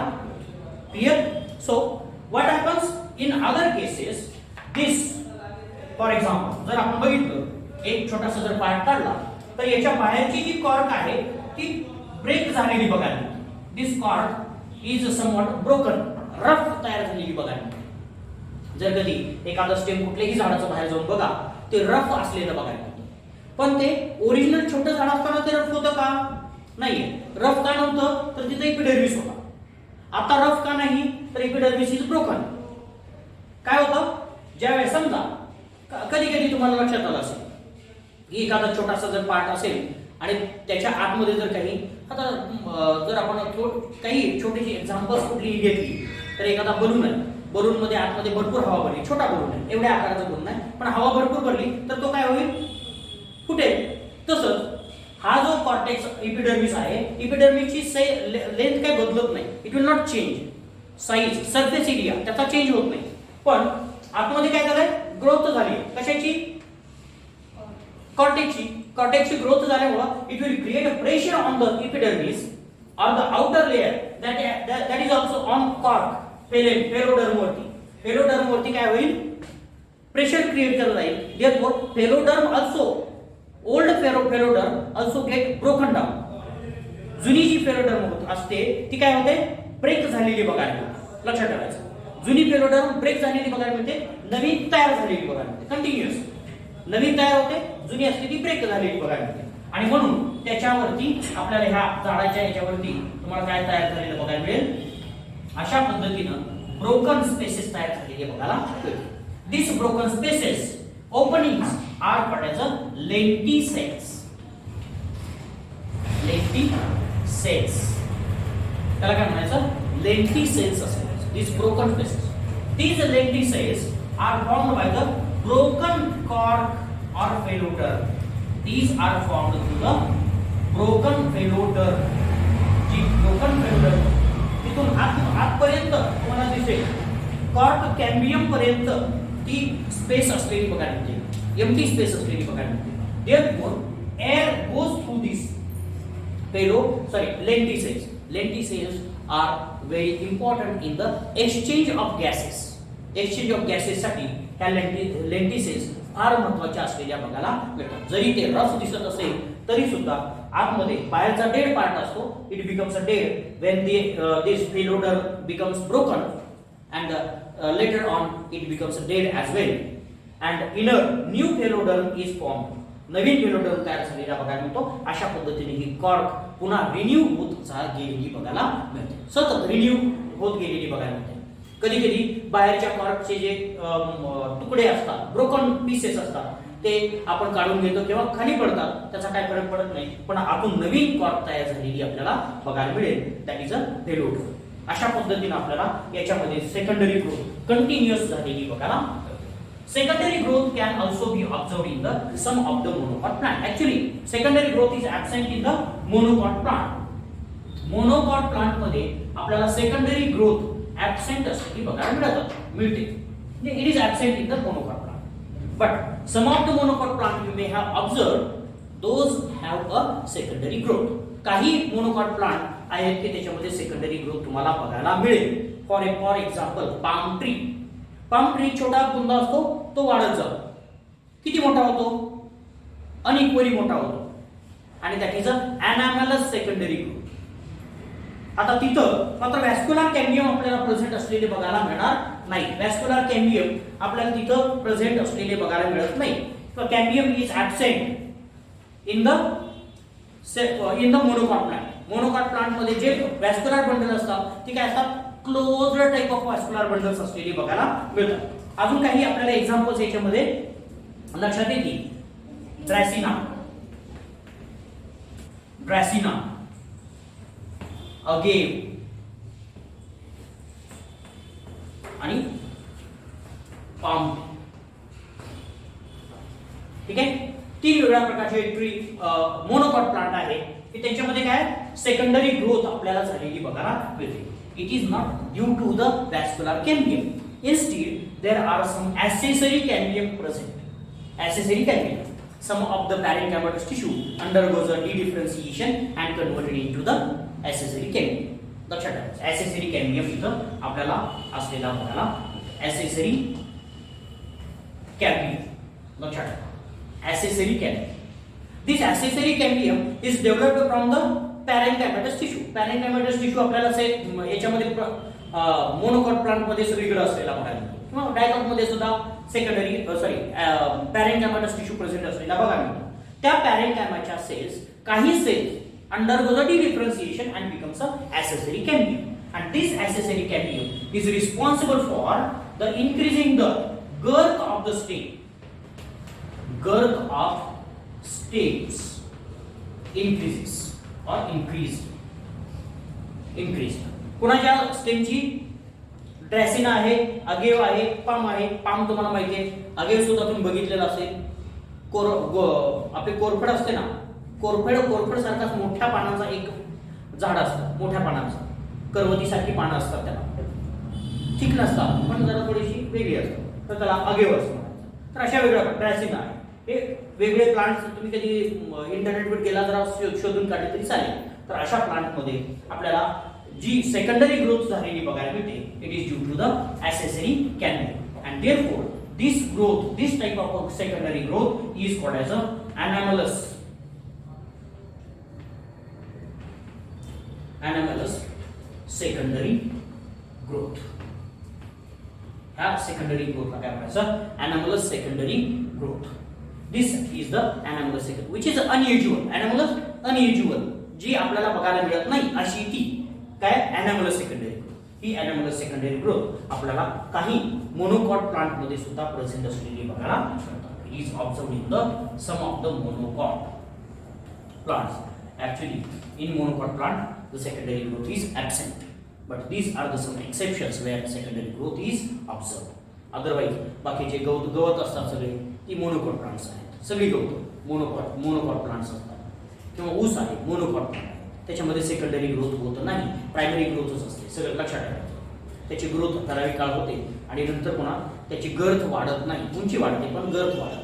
[SPEAKER 1] clear. So what happens in other cases this, for example जर आपण बघितलं एक छोटासा जर पार्ट काढला तर याच्या बाहेरची जी कॉर्क आहे ती ब्रेक झालेली बघायला मिळते. This cork is somewhat broken, rough तयार झालेली बघायला मिळते. जर कधी एखादा स्टेम कुठल्याही झाडाचं बाहेर जाऊन बघा ते रफ असलेलं बघायला मिळतं. पण ते ओरिजिनल छोटं झाड असताना ते रफ होतं का? नाहीये. रफ का नव्हतं तर तिथे एपिडर्मिस होता. आता रफ का नाही तर एपिडर्मिस इज ब्रोकन. काय होतं ज्यावेळेस समजा कधी कधी तुम्हाला लक्षात आलं असेल की एखादा छोटासा जर पार्ट असेल आणि त्याच्या आतमध्ये जर काही, आता जर आपण काही छोटीशी एक्झाम्पल्स कुठली घेतली तर एखादा बलून आहे, बलून मध्ये आतमध्ये भरपूर हवा भरली, छोटा बलून आहे, एवढ्या आकाराचा बलून आहे, पण हवा भरपूर भरली तर तो काय होईल फुटेल. तसंच हा जो कॉर्टेक्स एपिडर्मिस आहे, एपिडर्मिसची लेंथ काय बदलत नाही, it will not change. Size surface area त्याचा चेंज होत नाही, पण आतमध्ये काय झालंय ग्रोथ झाली. कशाची? कॉर्टेक्सची ग्रोथ झाल्यामुळे it will create a pressure on the epidermis or the outer layer that is also on cork पेलोडर्म वरती. पेलोडर्म वरती काय होईल प्रेशर क्रिएट करत जाईल. therefore पेलोडर्म also old पेलोडर्म also get broken down. जुनी जी पेलोडर्म असते ती काय होते ब्रेक झालेली बघायला मिळते. लक्षात ठेवायचं जुनी पेलोडर्म ब्रेक झालेली बघायला मिळते, नवीन तयार झालेली बघायला मिळते. कंटिन्युअस नवीन तयार होते, जुनी असते ती ब्रेक झालेली बघायला मिळते. आणि म्हणून त्याच्यावरती आपल्याला ह्या झाडाच्या याच्यावरती तुम्हाला काय तयार झालेलं बघायला मिळेल, अशा पद्धतीनं ब्रोकन स्पेसेस तयार झालेले बघायला मिळतील. This broken spaces openings are called as lenticels. Lenticels त्याला काय म्हणायचं लेंटिसेल्स असेल. This broken spaces, these lenticels are formed by the broken cork or phylloder. These are formed through the broken phylloder. जी broken phylloder तिथून आतपर्यंत तुम्हाला दिसेल cork cambium पर्यंत ती स्पेस असलेली बघायला मिळते, एम्प्टी स्पेस असलेली बघायला मिळते. Therefore, air goes through this lenticels. Lenticels are very important in the exchange of gases. Exchange of gases साठी ह्या lenticels फार महत्त्वाच्या असलेल्या बघायला मिळतात. जरी ते रफ दिसत असेल तरी सुद्धा आतमध्ये बाहेरचा डेड पार्ट असतो. It becomes a dead when this phelloderm becomes broken and later on it becomes a dead as well and inner new phelloderm is form. नवीन पेलोडर तयार झालेला बघायला मिळतो. अशा पद्धतीने ही कॉर्क पुन्हा रिन्यू होत गेलेली बघायला मिळते, सतत रिन्यू होत गेलेली बघायला मिळते. कधी कधी बाहेरच्या कॉर्कचे जे तुकडे असतात, ब्रोकन पीसेस असतात, ते आपण काढून घेतो किंवा खाली पडतात, त्याचा काय फरक पडत नाही, पण आतून नवीन कॉर्क तयार झालेली आपल्याला बघायला मिळेल. That is a phelloderm. अशा पद्धतीने आपल्याला याच्यामध्ये सेकंडरी ग्रोथ कंटिन्युअस झालेली बघायला. Secondary growth can also be observed in the some of the monocot plant. Actually, secondary growth is absent in the monocot plant. Monocot plant मध्ये आपल्याला secondary growth absent असते बघायला मिळते. It is absent in the monocot plant. But some of the monocot plant you may have observed, those have a secondary growth. काही monocot plant आहेत की त्याच्यामध्ये secondary growth तुम्हाला बघायला मिळेल. For example, palm tree. Palm tree छोटा बुंदा असतो, तो वाढत जातो. किती मोठा होतो? अनइक्वली मोठा होतो आणि that is a anomalous secondary growth. आता तिथं मात्र व्हॅस्क्युलर कॅम्बियम आपल्याला प्रेझेंट असलेले बघायला मिळणार नाही. व्हॅस्क्युलर कॅम्बियम आपल्याला तिथं प्रेझेंट असलेले बघायला मिळत नाही. Cambium is absent in the monocot plant. Monocot plant मध्ये जे व्हॅस्क्युलर बंडल असतात ती काय असतात closed type of vascular bundles असलेली बघायला मिळतात. अजून काही आपल्याला एक्झाम्पल्स याच्यामध्ये लक्षात येतील. ड्रॅसिना, अगेव, आणि पाम. ठीक आहे. 3 वेगळ्या प्रकारचे ट्री मोनोकॉट प्लांट आहे की त्यांच्यामध्ये काय सेकंडरी ग्रोथ आपल्याला झालेली बघायला मिळते. It is not due to the vascular cambium. Instead, there are some accessory cambium present. Accessory cambium. Some of the parenchymatous tissue undergoes a dedifferentiation and converted into the accessory cambium. लक्षात ठेवा. Accessory cambium इथं आपल्याला असलेला बघायला accessory cambium. लक्षात ठेवा. Accessory cambium. This accessory cambium is developed from the parenchymatous tissue. Parenchymatous tissue आपल्याला याच्यामध्ये मोनोकॉट प्लांट मध्ये सगळीकडे असलेला बघायला मिळतो किंवा डायकॉट मध्ये सुद्धा सेकंडरी पॅरेंकायमाटस टिश्यू प्रेझेंट असलेला बघायला मिळतो. त्या पॅरेंकायमाच्या सेल्स काही cells undergo the differentiation and becomes a accessory cambium, and this accessory cambium is responsible for the increasing the girth of the stem. Girth of stems increases or increased. कुणाच्या स्टेमची ड्रेसिना आहे, agave आहे, palm आहे. Palm तुम्हाला माहिती आहे, agave सुद्धा तुम्ही बघितलेला असेल. आपले कोरफड असते ना, कोरफड सारखाच मोठ्या पानाचा एक झाड असतं, मोठ्या पानाचं करवतीसारखी पानं असतात. त्याला ठीक नसतात पण जरा थोडीशी वेगळी असतात, तर त्याला अगेव असतं. तर अशा वेगळ्या ड्रेसिना आहे. हे वेगळे प्लांट्स तुम्ही कधी इंटरनेटवर गेला जरा शोधून काढले तरी चालेल. तर अशा प्लांटमध्ये आपल्याला जी सेकंडरी ग्रोथ झालेली बघायला मिळते, it is due to the accessory cambium, and therefore this type of secondary growth is called as a anomalous secondary growth. ह्या सेकंडरी ग्रोथला काय म्हणायचं, anomalous secondary growth. This is the anomalous secondary, which is unusual, जी आपल्याला बघायला मिळत नाही अशी ती काय anomalous secondary growth. ही anomalous secondary growth आपल्याला काही मोनोकॉट प्लांट मध्ये सुद्धा प्रेझेंट असलेली बघायला मिळतात. It is observed in some of the monocot plants. Actually, in monocot plant, the secondary growth is absent. But these are the some exceptions where secondary growth is observed. Otherwise, बाकीचे गवत असतात सगळे ती monocot plants आहेत. सगळी गवत monocot plants असतात किंवा ऊस आहे मोनोकॉट प्लांट आहे. त्याच्यामध्ये सेकंडरी ग्रोथ होत नाही, प्रायमरी ग्रोथच असते. सगळं लक्षात ठेवायचं. त्याची ग्रोथ ठराविक काळ होते आणि नंतर पुन्हा त्याची गर्थ वाढत नाही, उंची वाढते पण गर्थ वाढत.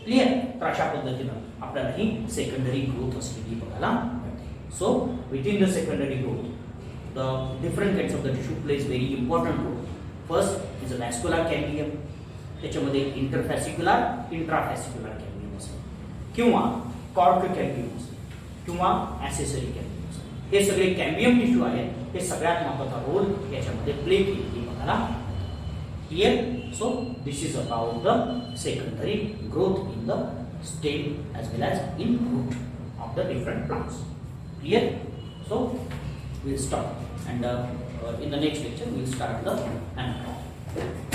[SPEAKER 1] क्लिअर. तर अशा पद्धतीनं आपल्याला ही सेकंडरी ग्रोथ असलेली बघायला मिळते. So within the secondary growth the different kinds of the tissue plays very important role. First is a vascular cambium, त्याच्यामध्ये इंटरफॅसिक्युलर इंट्राफॅसिक्युलर कॅम्बियम असेल किंवा कॉर्क कॅम्बियम असेल किंवा ॲसेसरी कॅम्बियम असेल. हे सगळे कॅम्बियम टिश्यू आहेत, हे सगळ्यात महत्त्वाचा रोल याच्यामध्ये प्ले केलेली बघायला. Clear. So this is about the secondary growth in the stem as well as in root of the different plants. Clear. So we'll stop, and in the next lecture we'll start the anatom.